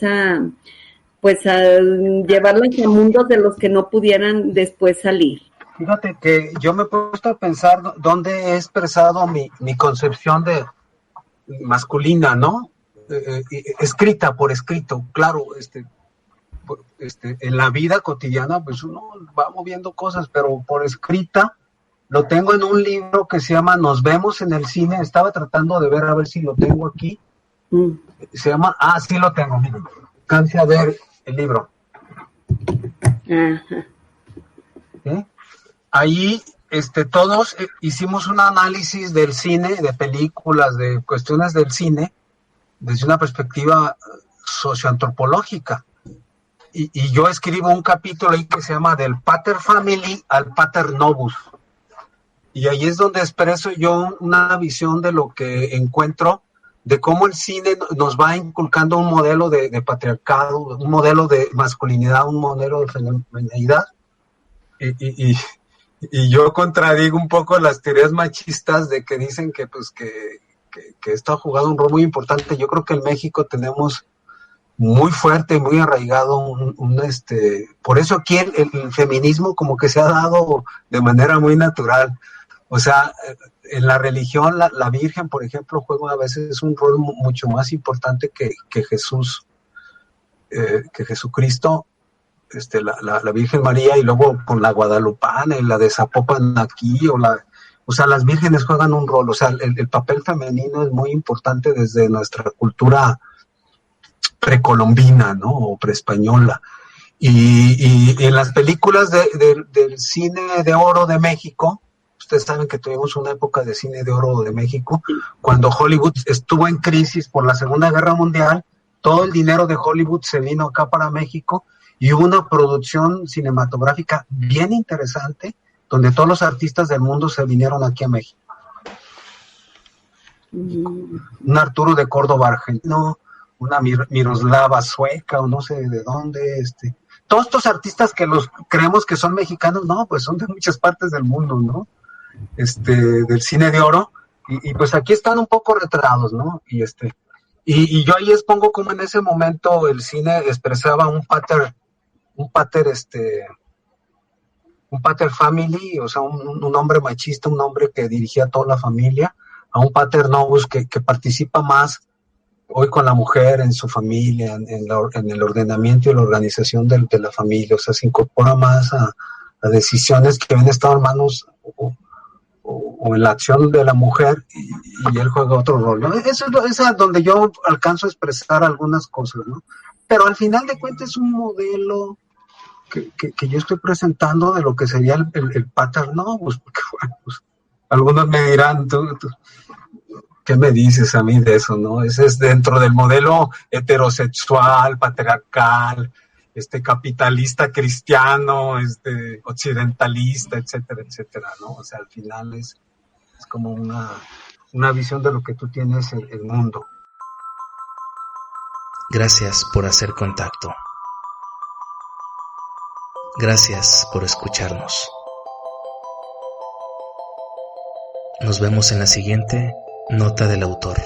pues, a llevarlas a mundos de los que no pudieran después salir. Fíjate que yo me he puesto a pensar dónde he expresado mi concepción de masculina, ¿no? Escrita, por escrito, claro, en la vida cotidiana, pues uno va moviendo cosas, pero por escrita lo tengo en un libro que se llama Nos vemos en el cine. Estaba tratando de ver a ver si lo tengo aquí. Se llama, sí lo tengo, miren, alcance a ver el libro. Ajá. ¿Sí? Ahí todos hicimos un análisis del cine, de películas, de cuestiones del cine, desde una perspectiva socioantropológica. Y yo escribo un capítulo ahí que se llama Del Pater Family al Pater Novus. Y ahí es donde expreso yo una visión de lo que encuentro, de cómo el cine nos va inculcando un modelo de patriarcado, un modelo de masculinidad, un modelo de feminidad. Y yo contradigo un poco las teorías machistas de que dicen que esto ha jugado un rol muy importante. Yo creo que en México tenemos muy fuerte, muy arraigado por eso aquí el feminismo como que se ha dado de manera muy natural. O sea, en la religión la Virgen, por ejemplo, juega a veces un rol mucho más importante que Jesús, que Jesucristo, la Virgen María, y luego con la guadalupana y la de Zapopan aquí, o sea, las vírgenes juegan un rol. O sea, el papel femenino es muy importante desde nuestra cultura precolombina, ¿no? O preespañola. Y en las películas del cine de oro de México, ustedes saben que tuvimos una época de cine de oro de México, cuando Hollywood estuvo en crisis por la Segunda Guerra Mundial, todo el dinero de Hollywood se vino acá para México y hubo una producción cinematográfica bien interesante, donde todos los artistas del mundo se vinieron aquí a México. Un Arturo de Córdoba argentino, una Miroslava sueca o no sé de dónde, todos estos artistas que los creemos que son mexicanos, no, pues son de muchas partes del mundo, ¿no? Del cine de oro, y pues aquí están un poco retratados, ¿no? Y yo ahí expongo como en ese momento el cine expresaba un pater family, o sea, un hombre machista, un hombre que dirigía a toda la familia, a un pater novus que participa más hoy con la mujer en su familia, en el ordenamiento y la organización de la familia. O sea, se incorpora más a decisiones que habían estado en manos o en la acción de la mujer, y él juega otro rol, ¿no? Eso es donde yo alcanzo a expresar algunas cosas, ¿no? Pero al final de cuentas es un modelo que yo estoy presentando de lo que sería el pater novus, porque bueno, pues, algunos me dirán, ¿Qué me dices a mí de eso, no? Ese es dentro del modelo heterosexual, patriarcal, capitalista cristiano, occidentalista, etcétera, etcétera, ¿no? O sea, al final es como una visión de lo que tú tienes en el mundo. Gracias por hacer contacto. Gracias por escucharnos. Nos vemos en la siguiente nota del autor.